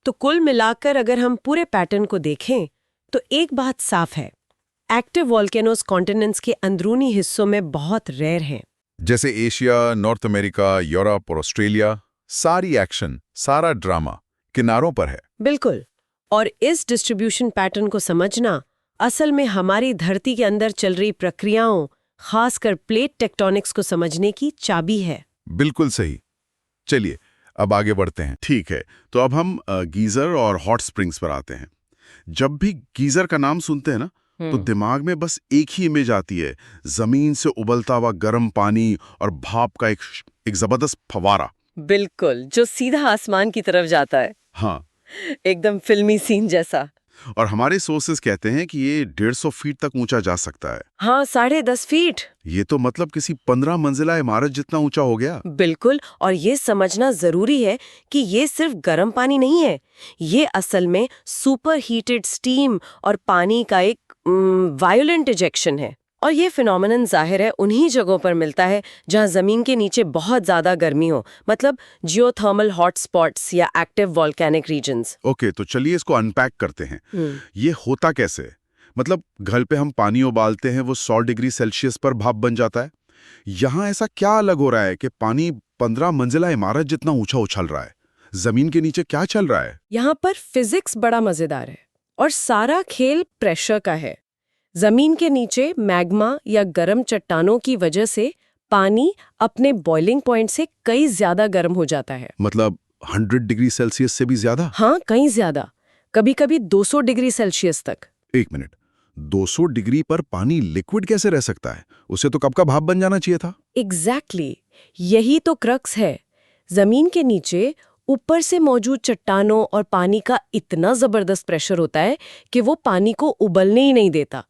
तो कुल मिलाकर अगर हम पूरे पैटर्न को देखें तो एक बात साफ है, एक्टिव वॉल्केनोज कॉन्टिनेंट्स के अंदरूनी हिस्सों में बहुत रेयर हैं। जैसे एशिया, नॉर्थ अमेरिका, यूरोप और ऑस्ट्रेलिया, सारी एक्शन, सारा ड्रामा किनारों पर है। बिल्कुल। और इस डिस्ट्रीब्यूशन पैटर्न को समझना असल में हमारी धरती के अंदर चल रही प्रक्रियाओं, खासकर प्लेट टेक्टोनिक्स को समझने की चाबी है। बिल्कुल सही। चलिए अब आगे बढ़ते हैं। ठीक है, तो अब हम गीजर और हॉट स्प्रिंग्स पर आते हैं। जब भी गीजर का नाम सुनते हैं ना, तो दिमाग में बस एक ही इमेज आती है, जमीन से उबलता हुआ गर्म पानी और भाप का एक जबरदस्त फवारा। बिल्कुल, जो सीधा आसमान की तरफ जाता है। हाँ, एकदम फिल्मी सीन जैसा। और हमारे सोर्सेस कहते हैं कि ये 150 फीट तक ऊंचा जा सकता है। हाँ, 10.5 फीट। ये तो मतलब किसी 15 मंजिला इमारत जितना ऊंचा हो गया। बिल्कुल। और ये समझना जरूरी है कि ये सिर्फ गर्म पानी नहीं है, ये असल में सुपर हीटेड स्टीम और पानी का एक वायोलेंट इजेक्शन है। और ये फिनोमेनन जाहिर है उन्हीं जगहों पर मिलता है जहां जमीन के नीचे बहुत ज्यादा गर्मी हो, मतलब जियोथर्मल हॉटस्पॉट्स या एक्टिव वॉल्केनिक रीजन्स। ओके, तो चलिए इसको अनपैक करते हैं। ये होता कैसे? मतलब घर पे हम पानी उबालते हैं, वो 100 डिग्री सेल्सियस पर भाप बन जाता है। यहाँ ऐसा क्या अलग हो रहा है कि पानी 15 मंजिला इमारत जितना ऊंचा उछल रहा है? जमीन के नीचे क्या चल रहा है? यहाँ पर फिजिक्स बड़ा मजेदार है और सारा खेल प्रेशर का है। जमीन के नीचे मैग्मा या गर्म चट्टानों की वजह से पानी अपने बॉइलिंग पॉइंट से कई ज्यादा गर्म हो जाता है। मतलब 100 डिग्री सेल्सियस से भी ज्यादा? हाँ, कई ज्यादा, कभी-कभी 200 डिग्री सेल्सियस तक। एक मिनट, 200 डिग्री पर पानी लिक्विड कैसे रह सकता है? उसे तो कब का भाप बन जाना चाहिए था। एग्जैक्टली, यही तो क्रक्स है। जमीन के नीचे ऊपर से मौजूद चट्टानों और पानी का इतना जबरदस्त प्रेशर होता है कि वो पानी को उबलने ही नहीं देता।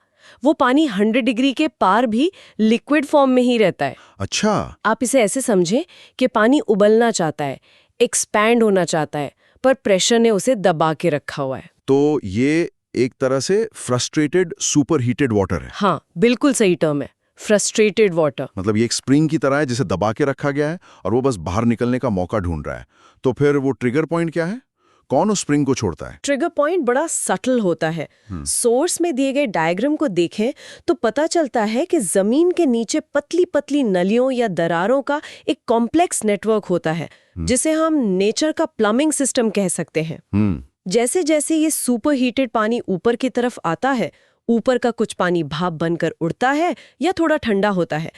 वो पानी 100 डिग्री के पार भी लिक्विड फॉर्म में ही रहता है। अच्छा, आप इसे ऐसे समझें कि पानी उबलना चाहता है, एक्सपैंड होना चाहता है, पर प्रेशर ने उसे दबा के रखा हुआ है। तो ये एक तरह से फ्रस्ट्रेटेड सुपर हीटेड वाटर है। हाँ, बिल्कुल सही टर्म है, फ्रस्ट्रेटेड वाटर। मतलब ये एक स्प्रिंग की तरह है जिसे दबा के रखा गया है और वो बस बाहर निकलने का मौका ढूंढ रहा है। तो फिर वो ट्रिगर पॉइंट क्या है? कौन उस स्प्रिंग को छोड़ता है? ट्रिगर पॉइंट बड़ा सटल होता है। सोर्स में दिए गए डायग्राम को देखें तो पता चलता है कि जमीन के नीचे पतली पतली नलियों या दरारों का एक कॉम्प्लेक्स नेटवर्क होता है, जिसे हम नेचर का प्लम्बिंग सिस्टम कह सकते हैं। जैसे जैसे ये सुपर हीटेड पानी ऊपर की तरफ आता है, ऊपर का कुछ पानी भाप बनकर उड़ता है या थोड़ा ठंडा होता है।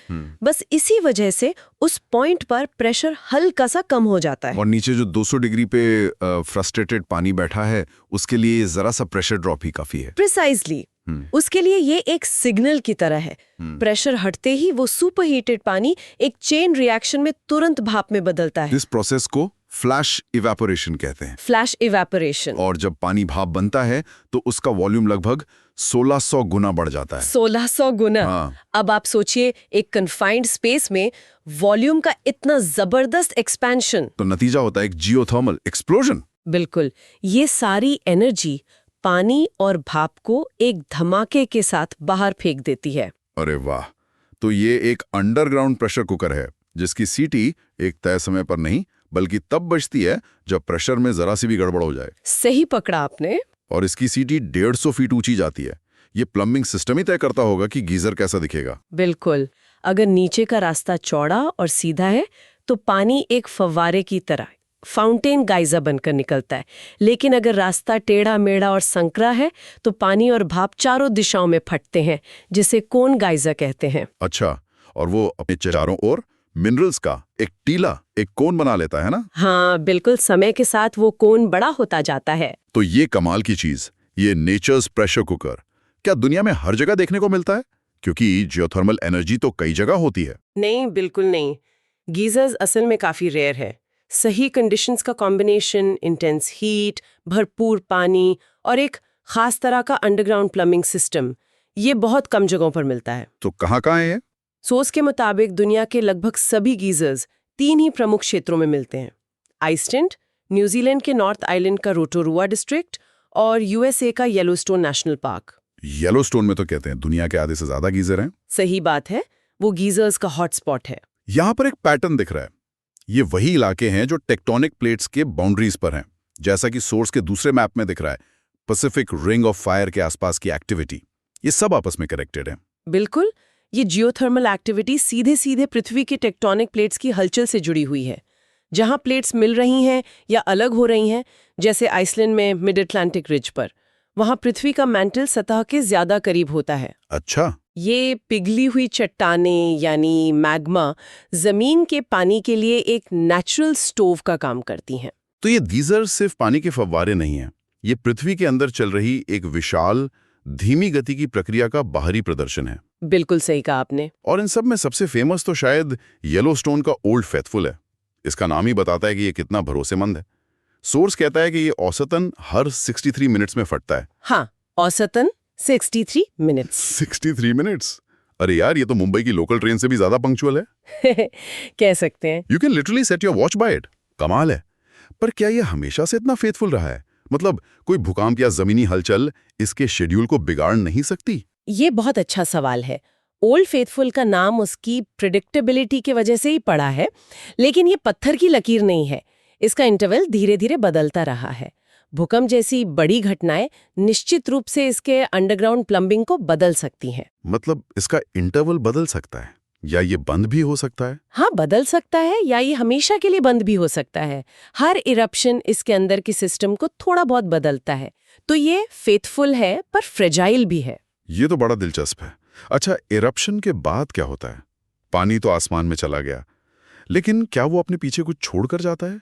बस इसी वजह से उस पॉइंट पर प्रेशर हल्का सा कम हो जाता है। और नीचे जो 200 डिग्री पे फ्रस्ट्रेटेड पानी बैठा है, उसके लिए जरा सा प्रेशर ड्रॉप ही काफी है। प्रिसाइजली, उसके लिए ये एक सिग्नल की तरह है। प्रेशर हटते ही वो सुपर हीटेड पानी एक चेन रिएक्शन में तुरंत भाप में बदलता है। इस प्रोसेस को फ्लैश इवेपोरेशन कहते हैं। Flash evaporation. और जब पानी भाप बनता है तो उसका वॉल्यूम लगभग 1600 गुना बढ़ जाता है। 1600 गुना। हाँ। अब आप सोचिए, एक कन्फाइंड स्पेस में वॉल्यूम का इतना जबरदस्त एक्सपेंशन, तो नतीजा होता है एक जियोथर्मल एक्सप्लोजन। बिल्कुल। ये सारी एनर्जी पानी और भाप को एक धमाके के साथ बाहर फेंक देती है। अरे वाह! तो ये एक अंडरग्राउंड प्रेशर कुकर है जिसकी सीटी एक तय समय पर नहीं बल्कि तब बजती है जब प्रेशर में जरा सी भी गड़बड़ हो जाए। सही पकड़ा आपने। और इसकी सीटी 150 फीट ऊंची जाती है। ये प्लम्बिंग सिस्टम ही तय करता होगा कि गीजर कैसा दिखेगा। बिल्कुल। अगर नीचे का रास्ता चौड़ा और सीधा है तो पानी एक फव्वारे की तरह फाउंटेन गाइजर बनकर निकलता है, लेकिन अगर रास्ता टेढ़ा मेढ़ा और संकरा है तो पानी और भाप चारों दिशाओं में फटते हैं, जिसे कोन गाइजर कहते हैं। अच्छा, और वो अपने चारों ओर मिनरल्स का एक टीला, एक कोन बना लेता है ना। हाँ बिल्कुल, समय के साथ वो कोन बड़ा होता जाता है। तो ये कमाल की चीज, ये नेचर्स प्रेशर कुकर, क्या दुनिया में हर जगह देखने को मिलता है? क्योंकि जियोथर्मल एनर्जी तो कई जगह होती है। नहीं, बिल्कुल नहीं। गीजर्स असल में काफी रेयर है। सही कंडीशंस का कॉम्बिनेशन, इंटेंस हीट, भरपूर पानी और एक खास तरह का अंडरग्राउंड प्लम्बिंग सिस्टम, ये बहुत कम जगहों पर मिलता है। तो कहाँ है ये? सोर्स के मुताबिक दुनिया के लगभग सभी गीजर्स 3 ही प्रमुख क्षेत्रों में मिलते हैं। आइसलैंड, न्यूजीलैंड के नॉर्थ आइलैंड का रोटोरुआ डिस्ट्रिक्ट और यूएसए का येलोस्टोन नेशनल पार्क। येलोस्टोन में तो कहते हैं दुनिया के आधे से ज्यादा गीजर हैं। सही बात है, वो गीजर्स का हॉटस्पॉट है। यहाँ पर एक पैटर्न दिख रहा है। ये वही इलाके हैं जो टेक्टोनिक प्लेट्स के बाउंड्रीज पर हैं, जैसा कि सोर्स के दूसरे मैप में दिख रहा है। पैसिफिक रिंग ऑफ फायर के आसपास की एक्टिविटी, ये सब आपस में कनेक्टेड है। बिल्कुल, ये जियोथर्मल एक्टिविटी सीधे सीधे पृथ्वी के टेक्टोनिक प्लेट्स की हलचल से जुड़ी हुई है। जहां प्लेट्स मिल रही हैं या अलग हो रही हैं, जैसे आइसलैंड में मिड अटलांटिक रिज पर, वहां पृथ्वी का मैंटल सतह के ज्यादा करीब होता है। अच्छा, ये पिघली हुई चट्टानें यानी मैग्मा जमीन के पानी के लिए एक नेचुरल स्टोव का काम करती हैं। तो ये गीजर सिर्फ पानी के फव्वारे नहीं हैं, ये पृथ्वी के अंदर चल रही एक विशाल धीमी गति की प्रक्रिया का बाहरी प्रदर्शन है। बिल्कुल सही कहा आपने। और इन सब में सबसे फेमस तो शायद येलोस्टोन का ओल्ड फेथफुल है। इसका नाम ही बताता है कि ये कितना भरोसेमंद है। सोर्स कहता है कि ये औसतन हर 63 मिनट्स में फटता है। हाँ, औसतन 63 मिनट्स। 63 मिनट्स? अरे यार, ये तो मुंबई की लोकल ट्रेन से भी ज्यादा पंक्चुअल है। कह सकते हैं। You can literally set your watch by it. कमाल है। पर क्या ये हमेशा से इतना फेथफुल रहा है? मतलब कोई भूकंप या जमीनी हलचल इसके शेड्यूल को बिगाड़ नहीं सकती? ये बहुत अच्छा सवाल है। ओल्ड फेथफुल का नाम उसकी प्रिडिक्टेबिलिटी की वजह से ही पड़ा है, लेकिन ये पत्थर की लकीर नहीं है। इसका इंटरवल धीरे धीरे बदलता रहा है। भूकंप जैसी बड़ी घटनाएं निश्चित रूप से इसके अंडरग्राउंड प्लम्बिंग को बदल सकती हैं। मतलब इसका इंटरवल बदल सकता है, या ये बंद भी हो सकता है? हाँ, बदल सकता है, या ये हमेशा के लिए बंद भी हो सकता है। हर इरप्शन इसके अंदर की सिस्टम को थोड़ा बहुत बदलता है। तो ये फेथफुल है पर फ्रेजाइल भी है। ये तो बड़ा दिलचस्प है। अच्छा, इरप्शन के बाद क्या होता है? पानी तो आसमान में चला गया, लेकिन क्या वो अपने पीछे कुछ छोड़कर जाता है?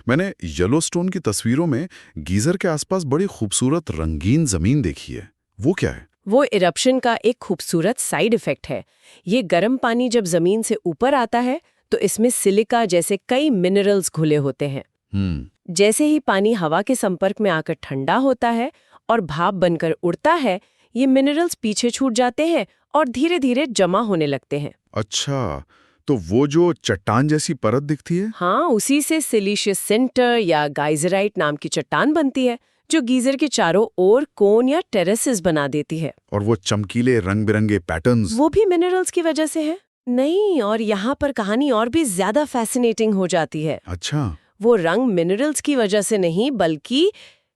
मैंने येलोस्टोन की तस्वीरों में गीजर के आसपास बड़ी खूबसूरत रंगीन जमीन देखी है। वो क्या है? वो इरप्शन का एक खूबसूरत साइड इफेक्ट है। ये गर्म पानी जब जमीन से ऊपर आता है तो इसमें सिलिका जैसे कई मिनरल्स घुले होते हैं। जैसे ही पानी हवा के संपर्क में आकर ठंडा होता है और भाप बनकर उड़ता है, ये मिनरल्स पीछे छूट जाते हैं और धीरे धीरे जमा होने लगते हैं। अच्छा, तो वो जो चट्टान जैसी परत दिखती है? हाँ, उसी से सिलिशियस सेंटर या गाइजराइट नाम की चट्टान बनती है, जो गीजर के चारों ओर कोन या टेरेसेस बना देती है। और वो चमकीले रंग बिरंगे पैटर्न्स, वो भी मिनरल्स की वजह से है? नहीं, और यहाँ पर कहानी और भी ज्यादा फैसिनेटिंग हो जाती है। अच्छा, वो रंग मिनरल्स की वजह से नहीं बल्कि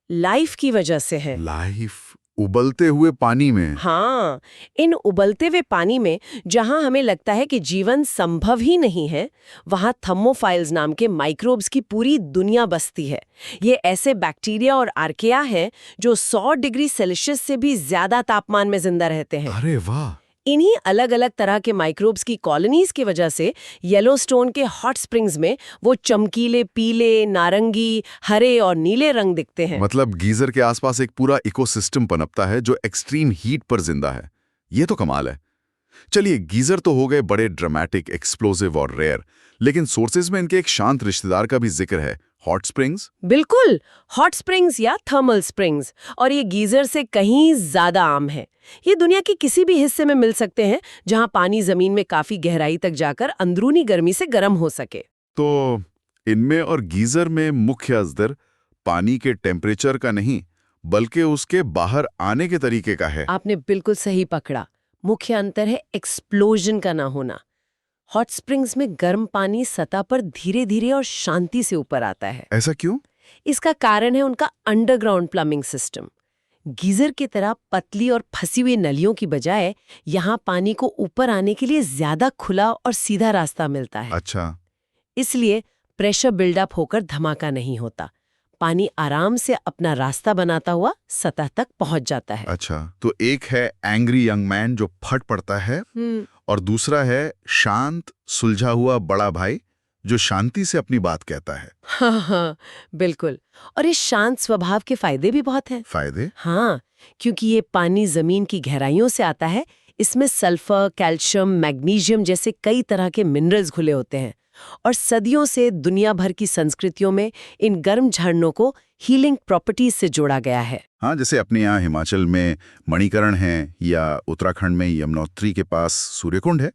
लाइफ की वजह से है। लाइफ उबलते हुए पानी में? हाँ, इन उबलते हुए पानी में जहां हमें लगता है कि जीवन संभव ही नहीं है, वहां थर्मोफाइल्स नाम के माइक्रोब्स की पूरी दुनिया बसती है। ये ऐसे बैक्टीरिया और आर्किया हैं जो 100 डिग्री सेल्सियस से भी ज्यादा तापमान में जिंदा रहते हैं। अरे वाह! इन्हीं अलग अलग तरह के माइक्रोब्स की कॉलोनीज की वजह से येलोस्टोन के हॉट स्प्रिंग्स में वो चमकीले पीले, नारंगी, हरे और नीले रंग दिखते हैं। मतलब गीजर के आसपास एक पूरा इकोसिस्टम पनपता है जो एक्सट्रीम हीट पर जिंदा है। ये तो कमाल है। चलिए, गीजर तो हो गए बड़े ड्रामेटिक, एक्सप्लोसिव और रेयर, लेकिन सोर्सेज में इनके एक शांत रिश्तेदार का भी जिक्र है, हॉट स्प्रिंग्स। बिल्कुल, हॉट स्प्रिंग्स या थर्मल स्प्रिंग्स, और ये गीजर से कहीं ज्यादा आम है। ये दुनिया के किसी भी हिस्से में मिल सकते हैं जहां पानी जमीन में काफी गहराई तक जाकर अंदरूनी गर्मी से गर्म हो सके। तो इनमें और गीजर में मुख्य अंतर पानी के टेम्परेचर का नहीं, बल्कि उसके बाहर आने के तरीके का है। आपने बिल्कुल सही पकड़ा। मुख्य अंतर है एक्सप्लोजन का ना होना। हॉट स्प्रिंग्स में गर्म पानी सतह पर धीरे धीरे और शांति से ऊपर आता है। ऐसा क्यों? इसका कारण है उनका अंडरग्राउंड प्लम्बिंग सिस्टम। गीजर की तरह पतली और फंसी हुई नलियों की बजाय यहाँ पानी को ऊपर आने के लिए ज्यादा खुला और सीधा रास्ता मिलता है। अच्छा, इसलिए प्रेशर बिल्डअप होकर धमाका नहीं होता। पानी आराम से अपना रास्ता बनाता हुआ सतह तक पहुंच जाता है। अच्छा, तो एक है एंग्री यंग मैन जो फट पड़ता है, और दूसरा है शांत सुलझा हुआ बड़ा भाई जो शांति से अपनी बात कहता है। हाँ हाँ, बिल्कुल। और इस शांत स्वभाव के फायदे भी बहुत हैं। फायदे? हाँ, क्योंकि ये पानी जमीन की गहराइयों से आता है। इसमें सल्फर, कैल्शियम, मैग्नीशियम जैसे कई तरह के मिनरल्स घुले होते हैं और सदियों से दुनिया भर की संस्कृतियों में इन गर्म झरनों को हीलिंग प्रॉपर्टीज से जोड़ा गया है। हाँ, जैसे अपने यहाँ हिमाचल में मणिकरण है या उत्तराखंड में यमुनोत्री के पास सूर्यकुंड है।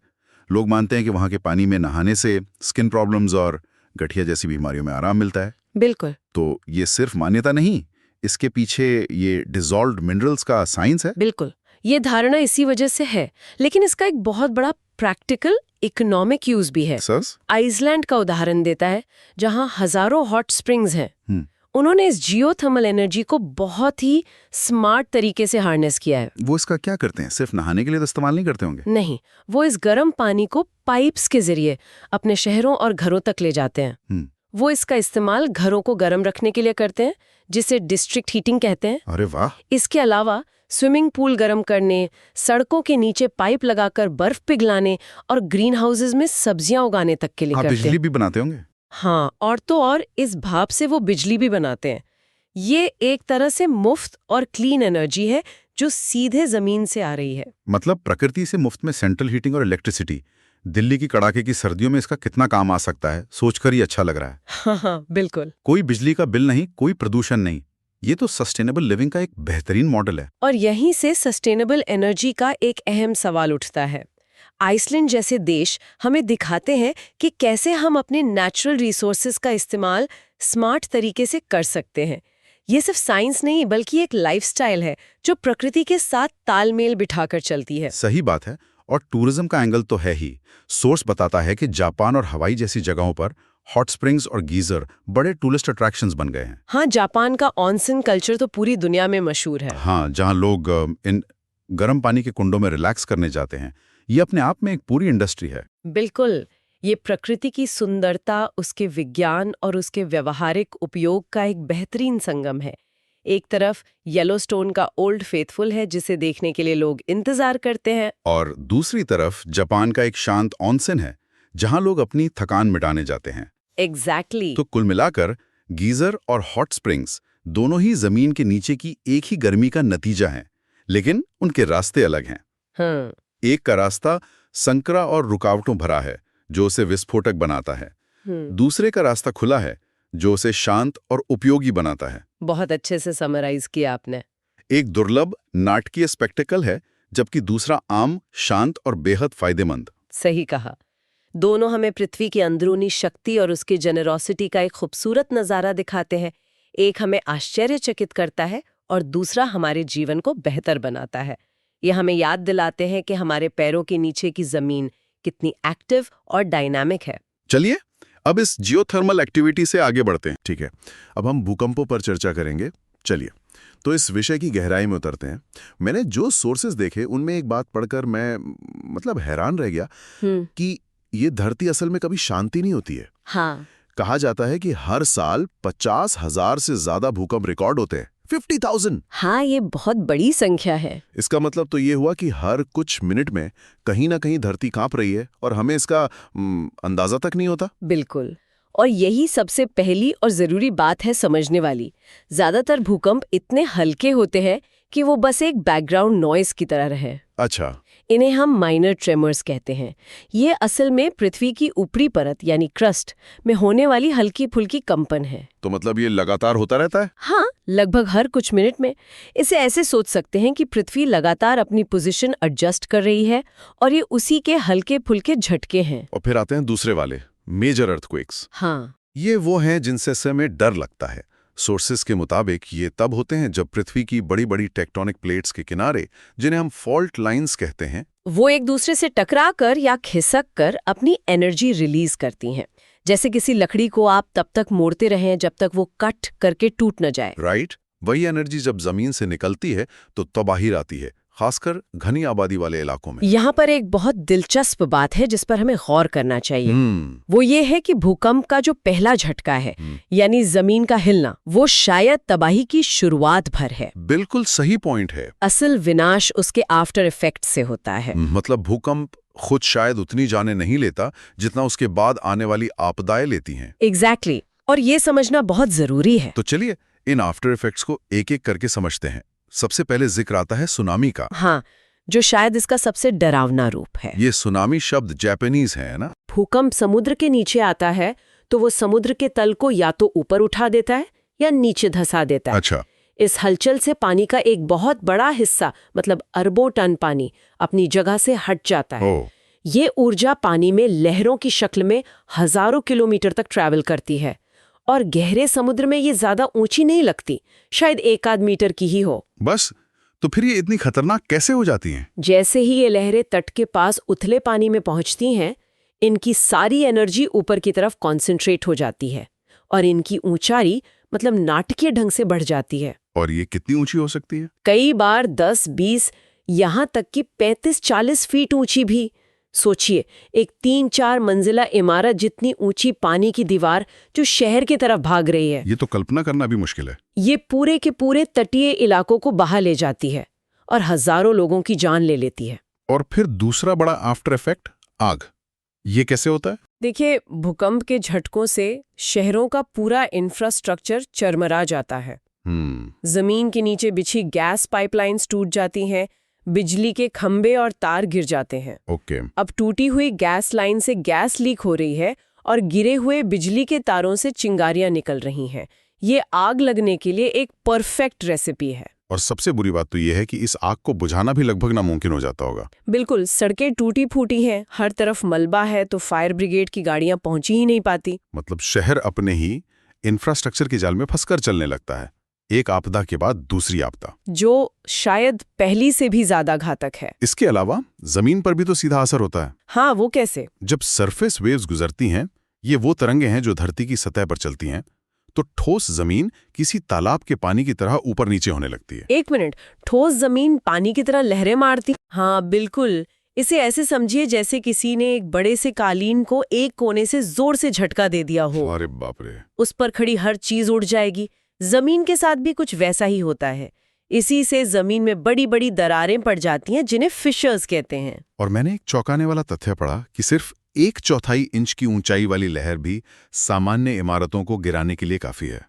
लोग मानते हैं कि वहाँ के पानी में नहाने से स्किन प्रॉब्लम्स और गठिया जैसी बीमारियों में आराम मिलता है। बिल्कुल। तो ये सिर्फ मान्यता नहीं, इसके पीछे ये डिसॉल्व्ड मिनरल्स का साइंस है। बिल्कुल, ये धारणा इसी वजह से है, लेकिन इसका एक बहुत बड़ा प्रैक्टिकल इकोनॉमिक यूज भी है। आइसलैंड का उदाहरण देता है, जहां हजारों हॉट स्प्रिंग्स हैं। उन्होंने इस जियोथर्मल एनर्जी को बहुत ही स्मार्ट तरीके से हार्नेस किया है। वो इसका क्या करते हैं? सिर्फ नहाने के लिए तो इस्तेमाल नहीं करते होंगे? नहीं, वो इस गर्म पानी को पाइप्स के जरिए अपने शहरों और घरों तक ले जाते हैं। वो इसका इस्तेमाल घरों को गर्म रखने के लिए करते हैं, जिसे डिस्ट्रिक्ट हीटिंग कहते हैं। अरे वाह! इसके अलावा स्विमिंग पूल गर्म करने, सड़कों के नीचे पाइप लगाकर बर्फ पिघलाने और ग्रीन हाउसेज में सब्जियां उगाने तक के लिए करते हैं। बिजली भी बनाते होंगे? हाँ, और तो और इस भाप से वो बिजली भी बनाते हैं। ये एक तरह से मुफ्त और क्लीन एनर्जी है जो सीधे जमीन से आ रही है। मतलब प्रकृति से मुफ्त में सेंट्रल हीटिंग और इलेक्ट्रिसिटी। दिल्ली की कड़ाके की सर्दियों में इसका कितना काम आ सकता है, सोचकर ही अच्छा लग रहा है। हाँ, बिल्कुल। कोई बिजली का बिल नहीं, कोई प्रदूषण नहीं। ये तो सस्टेनेबल लिविंग का एक बेहतरीन मॉडल है। और यहीं से सस्टेनेबल एनर्जी का एक अहम सवाल उठता है। आइसलैंड जैसे देश हमें दिखाते हैं कि कैसे हम अपने नेचुरल रिसोर्सेज का इस्तेमाल स्मार्ट तरीके से कर सकते हैं। ये सिर्फ साइंस नहीं, बल्कि एक लाइफस्टाइल है जो प्रकृति के साथ तालमेल बिठाकर चलती है। सही बात है। और टूरिज्म का एंगल तो है ही। सोर्स बताता है कि जापान और हवाई जैसी जगहों पर हॉट स्प्रिंग्स और गीजर बड़े टूरिस्ट अट्रैक्शंस बन गए हैं। हाँ, जापान का ऑनसन कल्चर तो पूरी दुनिया में मशहूर है। हाँ, जहाँ लोग इन गर्म पानी के कुंडों में रिलैक्स करने जाते हैं। ये अपने आप में एक पूरी इंडस्ट्री है। बिल्कुल, ये प्रकृति की सुंदरता, उसके विज्ञान और उसके व्यवहारिक उपयोग का एक बेहतरीन संगम है। एक तरफ येलोस्टोन का ओल्ड फेथफुल है जिसे देखने के लिए लोग इंतजार करते हैं, और दूसरी तरफ जापान का एक शांत ऑनसेन है जहां लोग अपनी थकान मिटाने जाते हैं। एग्जैक्टली। तो कुल मिलाकर गीजर और हॉट स्प्रिंग्स दोनों ही जमीन के नीचे की एक ही गर्मी का नतीजा हैं, लेकिन उनके रास्ते अलग हैं। हाँ। एक का रास्ता संकरा और रुकावटों भरा है जो उसे विस्फोटक बनाता है। दूसरे का रास्ता खुला है जो उसे शांत और उपयोगी बनाता है। बहुत अच्छे से समराइज किया आपने। एक दुर्लभ नाटकीय स्पेक्टेकल है, जबकि दूसरा आम, शांत और बेहद फायदेमंद। सही कहा। दोनों हमें पृथ्वी की अंदरूनी शक्ति और उसकी जेनरोसिटी का एक खूबसूरत नजारा दिखाते हैं। एक हमें आश्चर्यचकित करता है और दूसरा हमारे जीवन को बेहतर बनाता है। ये हमें याद दिलाते हैं कि हमारे पैरों के नीचे की जमीन कितनी एक्टिव और डायनामिक है। चलिए अब इस जियोथर्मल एक्टिविटी से आगे बढ़ते हैं। ठीक है, अब हम भूकंपों पर चर्चा करेंगे। चलिए तो इस विषय की गहराई में उतरते हैं। मैंने जो सोर्सेज देखे उनमें एक बात पढ़कर मैं हैरान रह गया कि ये धरती असल में कभी शांति नहीं होती है। हाँ। कहा जाता है कि हर साल 50,000 से ज्यादा भूकंप रिकॉर्ड होते हैं। 50,000। हाँ, ये बहुत बड़ी संख्या है। इसका मतलब तो ये हुआ कि हर कुछ मिनट में कहीं ना कहीं धरती कांप रही है और हमें इसका अंदाजा तक नहीं होता। बिल्कुल, और यही सबसे पहली और जरूरी बात है समझने वाली। ज्यादातर भूकंप इतने हल्के होते हैं कि वो बस एक बैकग्राउंड नॉइज की तरह रहे। अच्छा। इन्हें हम माइनर ट्रेमर्स कहते हैं। ये असल में पृथ्वी की ऊपरी परत यानी क्रस्ट में होने वाली हल्की फुल्की कंपन है। तो मतलब ये लगातार होता रहता है? हाँ, लगभग हर कुछ मिनट में। इसे ऐसे सोच सकते हैं कि पृथ्वी लगातार अपनी पोजीशन एडजस्ट कर रही है और ये उसी के हल्के फुल्के झटके हैं। और फिर आते हैं दूसरे वाले, मेजर अर्थक्वेक्स। हाँ, ये वो हैं जिनसे समय डर लगता है। सोर्सेस के मुताबिक ये तब होते हैं जब पृथ्वी की बड़ी बड़ी टेक्टोनिक प्लेट्स के किनारे, जिन्हें हम फॉल्ट लाइंस कहते हैं, वो एक दूसरे से टकरा कर या खिसक कर अपनी एनर्जी रिलीज करती हैं। जैसे किसी लकड़ी को आप तब तक मोड़ते रहें जब तक वो कट करके टूट न जाए। राइट। वही एनर्जी जब जमीन से निकलती है तो तबाही आती है, खासकर घनी आबादी वाले इलाकों में। यहाँ पर एक बहुत दिलचस्प बात है जिस पर हमें गौर करना चाहिए। वो ये है कि भूकंप का जो पहला झटका है, यानी जमीन का हिलना, वो शायद तबाही की शुरुआत भर है। बिल्कुल सही पॉइंट है। असल विनाश उसके आफ्टर इफेक्ट से होता है। मतलब भूकंप खुद शायद उतनी जाने नहीं लेता जितना उसके बाद आने वाली आपदाएं लेती हैं। एग्जैक्टली। और ये समझना बहुत जरूरी है। तो चलिए इन आफ्टर इफेक्ट्स को एक एक करके समझते हैं। सबसे पहले जिक्र आता है सुनामी का। हाँ, जो शायद इसका सबसे डरावना रूप है। ये सुनामी शब्द जापानीज है ना? भूकंप समुद्र के नीचे आता है तो वो समुद्र के तल को या तो ऊपर उठा देता है या नीचे धंसा देता है। अच्छा। इस हलचल से पानी का एक बहुत बड़ा हिस्सा, मतलब अरबों टन पानी, अपनी जगह से हट जाता है। ये ऊर्जा पानी में लहरों की शक्ल में हजारों किलोमीटर तक ट्रैवल करती है और गहरे समुद्र में ये ज्यादा ऊंची नहीं लगती, शायद 1-8 मीटर की ही हो। बस, तो फिर ये इतनी खतरनाक कैसे हो जाती हैं? जैसे ही ये लहरें तट के पास उथले पानी में पहुंचती हैं, इनकी सारी एनर्जी ऊपर की तरफ कॉन्सेंट्रेट हो जाती है और इनकी ऊंचाई मतलब नाटकीय ढंग से बढ़ जाती है। और ये कितनी ऊंची हो सकती है? कई बार 10-20, यहां तक कि 35-40 फीट ऊंची भी। सोचिए, एक 3-4 मंजिला इमारत जितनी ऊंची पानी की दीवार जो शहर की तरफ भाग रही है। ये तो कल्पना करना भी मुश्किल है। ये पूरे के पूरे तटीय इलाकों को बहा ले जाती है और हजारों लोगों की जान ले लेती है। और फिर दूसरा बड़ा आफ्टर इफेक्ट, आग। ये कैसे होता है? देखिए, भूकंप के झटकों से शहरों का पूरा इंफ्रास्ट्रक्चर चरमरा जाता है। जमीन के नीचे बिछी गैस पाइपलाइंस टूट जाती हैं, बिजली के खंभे और तार गिर जाते हैं। ओके। अब टूटी हुई गैस लाइन से गैस लीक हो रही है और गिरे हुए बिजली के तारों से चिंगारियां निकल रही हैं। ये आग लगने के लिए एक परफेक्ट रेसिपी है। और सबसे बुरी बात तो ये है कि इस आग को बुझाना भी लगभग नामुमकिन हो जाता होगा। बिल्कुल, सड़कें टूटी फूटी हैं, हर तरफ मलबा है, तो फायर ब्रिगेड की गाड़ियां पहुंच ही नहीं पाती। मतलब शहर अपने ही इंफ्रास्ट्रक्चर के जाल में फंसकर चलने लगता है, एक आपदा के बाद दूसरी आपदा, जो शायद पहली से भी ज्यादा घातक है। इसके अलावा जमीन पर भी तो सीधा असर होता है। हाँ, वो कैसे? जब सरफेस वेव्स गुजरती हैं, ये वो तरंगे हैं जो धरती की सतह पर चलती हैं, तो ठोस जमीन किसी तालाब के पानी की तरह ऊपर नीचे होने लगती है। 1 मिनट, ठोस जमीन पानी की तरह लहरें मारती? हाँ बिल्कुल। इसे ऐसे समझिए जैसे किसी ने एक बड़े से कालीन को एक कोने से जोर से झटका दे दिया हो। अरे बाप रे। उस पर खड़ी हर चीज उड़ जाएगी। जमीन के साथ भी कुछ वैसा ही होता है। इसी से जमीन में बड़ी बड़ी दरारें पड़ जाती हैं, जिन्हें फिशर्स कहते हैं। और मैंने एक चौंकाने वाला तथ्य पढ़ा कि सिर्फ 1/4 इंच की ऊंचाई वाली लहर भी सामान्य इमारतों को गिराने के लिए काफी है।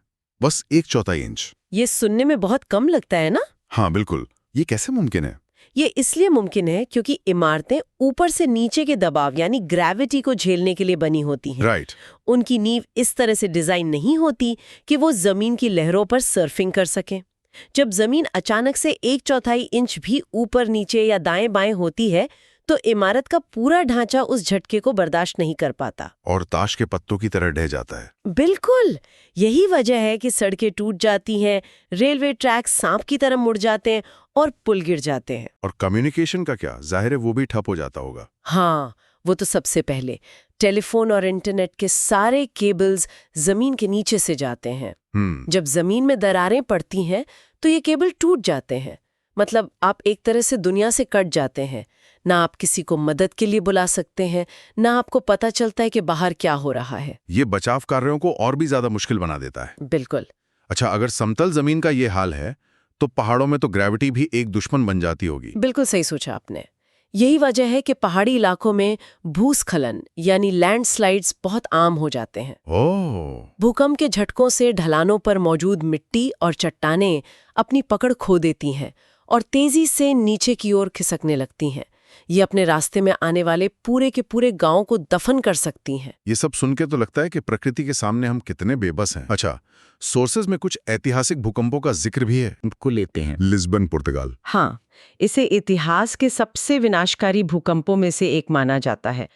बस 1/4 इंच। ये सुनने में बहुत कम लगता है ना? हाँ बिल्कुल। ये कैसे मुमकिन है? ये इसलिए मुमकिन है क्योंकि इमारतें ऊपर से नीचे के दबाव यानी ग्रेविटी को झेलने के लिए बनी होती हैं। राइट। उनकी नींव इस तरह से डिजाइन नहीं होती कि वो जमीन की लहरों पर सर्फिंग कर सकें। जब जमीन अचानक से 1/4 इंच भी ऊपर नीचे या दाएं बाएं होती है, तो इमारत का पूरा ढांचा उस झटके को बर्दाश्त नहीं कर पाता और ताश के पत्तों की तरह ढह जाता है। बिल्कुल। यही वजह है कि सड़कें टूट जाती हैं, रेलवे ट्रैक सांप की तरह मुड़ जाते हैं और पुल गिर जाते हैं। और कम्युनिकेशन का क्या? जाहिर है वो भी ठप हो जाता होगा। हाँ, वो तो सबसे पहले टेलीफोन और इंटरनेट के सारे केबल्स जमीन के नीचे से जाते हैं। जब जमीन में दरारें पड़ती हैं तो ये केबल टूट जाते हैं। मतलब आप एक तरह से दुनिया से कट जाते हैं। ना आप किसी को मदद के लिए बुला सकते हैं, ना आपको पता चलता है कि बाहर क्या हो रहा है। ये बचाव कार्यों को और भी ज्यादा मुश्किल बना देता है। बिल्कुल। अच्छा, अगर समतल जमीन का ये हाल है तो पहाड़ों में तो ग्रेविटी भी एक दुश्मन बन जाती होगी। बिल्कुल सही सोचा आपने। यही वजह है कि पहाड़ी इलाकों में भूस्खलन यानी लैंडस्लाइड्स बहुत आम हो जाते हैं। ओह। भूकंप के झटकों से ढलानों पर मौजूद मिट्टी और चट्टानें अपनी पकड़ खो देती हैं और तेजी से नीचे की ओर खिसकने लगती हैं। ये अपने रास्ते में आने वाले पूरे के पूरे गांव को दफन कर सकती हैं। ये सब सुन के तो लगता है कि प्रकृति के सामने हम कितने बेबस हैं। अच्छा, सोर्सेज में कुछ ऐतिहासिक भूकंपों का जिक्र भी है। को लेते हैं लिस्बन, पुर्तगाल। हाँ, इसे इतिहास के सबसे विनाशकारी भूकंपों में से एक माना जाता है।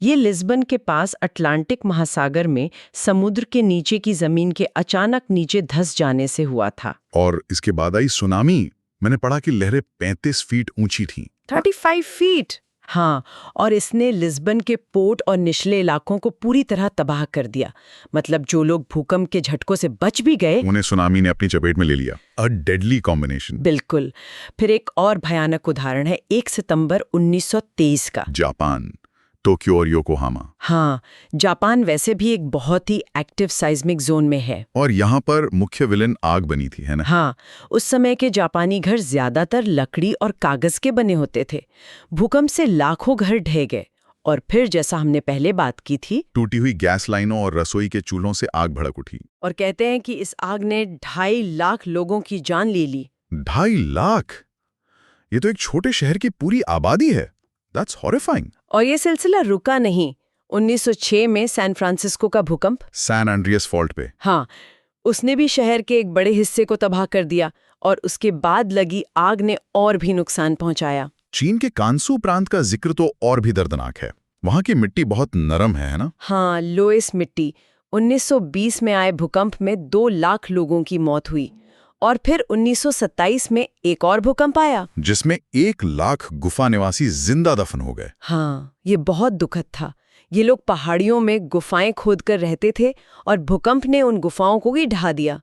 ये लिस्बन के पास अटलांटिक महासागर में समुद्र के नीचे की जमीन के अचानक नीचे धंस जाने से हुआ था। और इसके बाद आई सुनामी। मैंने पढ़ा कि लहरें 35 फीट ऊंची थीं। 35 फीट। हाँ, और इसने लिस्बन के पोर्ट और निचले इलाकों को पूरी तरह तबाह कर दिया। मतलब जो लोग भूकंप के झटकों से बच भी गए, उन्हें सुनामी ने अपनी चपेट में ले लिया। A deadly combination. बिल्कुल। फिर एक और भयानक उदाहरण है 1 सितंबर 1923 का। जापान, टोक्यो और योकोहामा। हाँ, जापान वैसे भी एक बहुत ही एक्टिव साइज्मिक जोन में है। और यहाँ पर मुख्य विलेन आग बनी थी, है ना? हाँ, उस समय के जापानी घर ज्यादातर लकड़ी और कागज के बने होते थे। भूकंप से लाखों घर ढह गए और फिर जैसा हमने पहले बात की थी, टूटी हुई गैस लाइनों और रसोई के चूल्हों से आग भड़क उठी। और कहते हैं कि इस आग ने 2.5 लाख लोगों की जान ले ली। 2.5 लाख? ये तो एक छोटे शहर की पूरी आबादी है। That's horrifying. और ये सिलसिला रुका नहीं। 1906 में सैन फ्रांसिस्को का भूकंप, सैन एंड्रियास फॉल्ट पे। हाँ, उसने भी शहर के एक बड़े हिस्से को तबाह कर दिया और उसके बाद लगी आग ने और भी नुकसान पहुंचाया। चीन के कांसू प्रांत का जिक्र तो और भी दर्दनाक है। वहां की मिट्टी बहुत नरम है ना? हाँ, लोएस मिट्टी। 1920 में आए भूकंप में 2 लाख लोगों की मौत हुई और फिर 1927 में एक और भूकंप आया, जिसमें 1 लाख गुफा निवासी जिंदा दफन हो गए। हाँ, ये बहुत दुखद था। ये लोग पहाड़ियों में गुफाएं खोदकर रहते थे और भूकंप ने उन गुफाओं को ही ढहा दिया।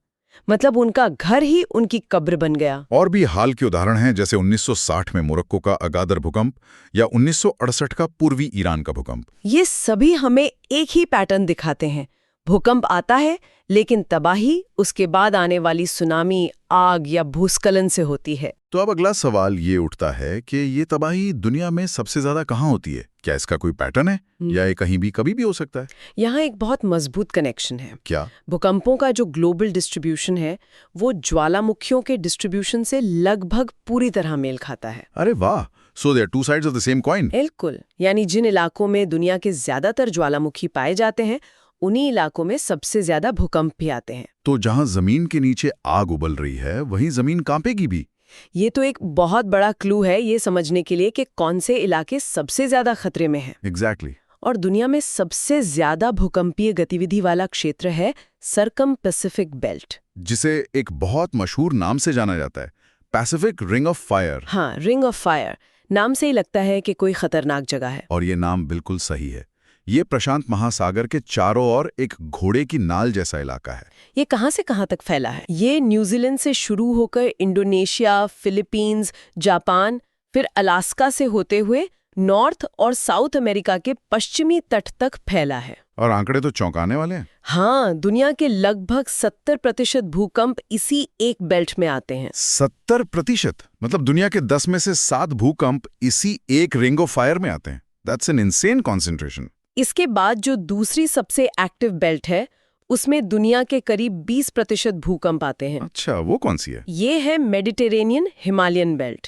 मतलब उनका घर ही उनकी कब्र बन गया। और भी हाल के उदाहरण हैं, जैसे 1960 में मोरक्को का अगादर भूकंप या 1968 का पूर्वी ईरान का भूकंप। ये सभी हमें एक ही पैटर्न दिखाते हैं। भूकंप आता है, लेकिन तबाही उसके बाद आने वाली सुनामी, आग या भूस्खलन से होती है। तो अब अगला सवाल ये उठता है कि ये तबाही दुनिया में सबसे ज्यादा कहाँ होती है? क्या इसका कोई पैटर्न है या ये कहीं भी कभी भी हो सकता है? यहाँ एक बहुत मजबूत कनेक्शन है। क्या? भूकंपों का जो ग्लोबल डिस्ट्रीब्यूशन है वो ज्वालामुखियों के डिस्ट्रीब्यूशन से लगभग पूरी तरह मेल खाता है। अरे वाह! So they are two sides of the same coin. बिल्कुल। यानी जिन इलाकों में दुनिया के ज्यादातर ज्वालामुखी पाए जाते हैं, उन्हीं इलाकों में सबसे ज्यादा भूकंप भी आते हैं। तो जहां जमीन के नीचे आग उबल रही है, वहीं जमीन कांपेगी भी। ये तो एक बहुत बड़ा क्लू है ये समझने के लिए कि कौन से इलाके सबसे ज्यादा खतरे में हैं। एग्जैक्टली। और दुनिया में सबसे ज्यादा भूकंपीय गतिविधि वाला क्षेत्र है सर्कम पैसिफिक बेल्ट, जिसे एक बहुत मशहूर नाम से जाना जाता है, पैसिफिक रिंग ऑफ फायर। हाँ, रिंग ऑफ फायर। नाम से ही लगता है कि कोई खतरनाक जगह है। और ये नाम बिल्कुल सही है। ये प्रशांत महासागर के चारों ओर एक घोड़े की नाल जैसा इलाका है। ये कहाँ से कहाँ तक फैला है? ये न्यूजीलैंड से शुरू होकर इंडोनेशिया, फिलीपींस, जापान, फिर अलास्का से होते हुए नॉर्थ और साउथ अमेरिका के पश्चिमी तट तक फैला है। और आंकड़े तो चौंकाने वाले हैं। हाँ, दुनिया के लगभग 70% भूकंप इसी एक बेल्ट में आते हैं। 70%? मतलब दुनिया के 10 में से 7 भूकंप इसी एक रिंग ऑफ फायर में आते हैं। That's an insane concentration. इसके बाद जो दूसरी सबसे एक्टिव बेल्ट है, उसमें दुनिया के करीब 20% भूकंप आते हैं। अच्छा, वो कौन सी है? ये है मेडिटेरेनियन हिमालयन बेल्ट।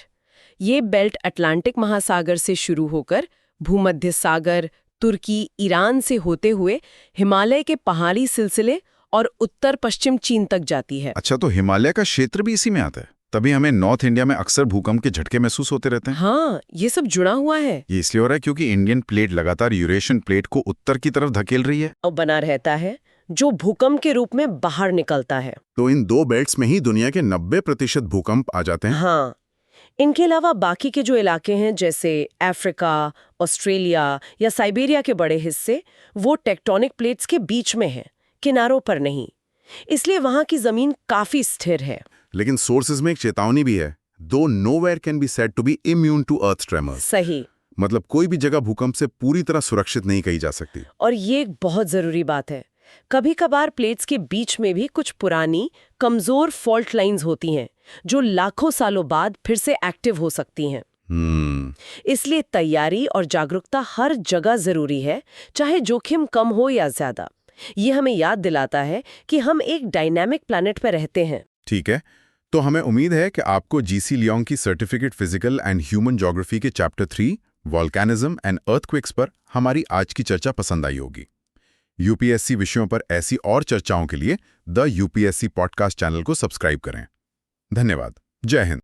ये बेल्ट अटलांटिक महासागर से शुरू होकर भूमध्य सागर, तुर्की, ईरान से होते हुए हिमालय के पहाड़ी सिलसिले और उत्तर पश्चिम चीन तक जाती है। अच्छा, तो हिमालय का क्षेत्र भी इसी में आता है। तभी हमें नॉर्थ इंडिया में अक्सर भूकंप के झटके महसूस होते रहते हैं। हाँ, ये सब जुड़ा हुआ है। ये इसलिए हो रहा है क्योंकि इंडियन प्लेट लगातार यूरेशियन प्लेट को उत्तर की तरफ धकेल रही है और बना रहता है, जो भूकंप के रूप में बाहर निकलता है। तो इन 2 बेल्ट्स में ही दुनिया के 90% भूकंप आ जाते हैं। हाँ, इनके अलावा बाकी के जो इलाके हैं, जैसे अफ्रीका, ऑस्ट्रेलिया या साइबेरिया के बड़े हिस्से, वो टेक्टोनिक प्लेट्स के बीच में हैं, किनारों पर नहीं। इसलिए वहां की जमीन काफी स्थिर है। लेकिन सोर्सेज में एक चेतावनी भी है, though nowhere can be said to be immune to earth tremors. सही। मतलब कोई भी जगह भूकंप से पूरी तरह सुरक्षित नहीं कही जा सकती। और ये एक बहुत जरूरी बात है। कभी कभार प्लेट्स के बीच में भी कुछ पुरानी कमजोर फॉल्ट लाइंस होती हैं, जो लाखों सालों बाद फिर से एक्टिव हो सकती हैं। इसलिए तैयारी और जागरूकता हर जगह जरूरी है, चाहे जोखिम कम हो या ज्यादा। ये हमें याद दिलाता है कि हम एक डायनामिक प्लैनेट पर रहते हैं। ठीक है, तो हमें उम्मीद है कि आपको जीसी लियोंग की certificate physical and human geography के चैप्टर 3 वॉल्केनिज्म एंड अर्थक्वेक्स पर हमारी आज की चर्चा पसंद आई होगी। यूपीएससी विषयों पर ऐसी और चर्चाओं के लिए द यूपीएससी पॉडकास्ट चैनल को सब्सक्राइब करें। धन्यवाद। जय हिंद।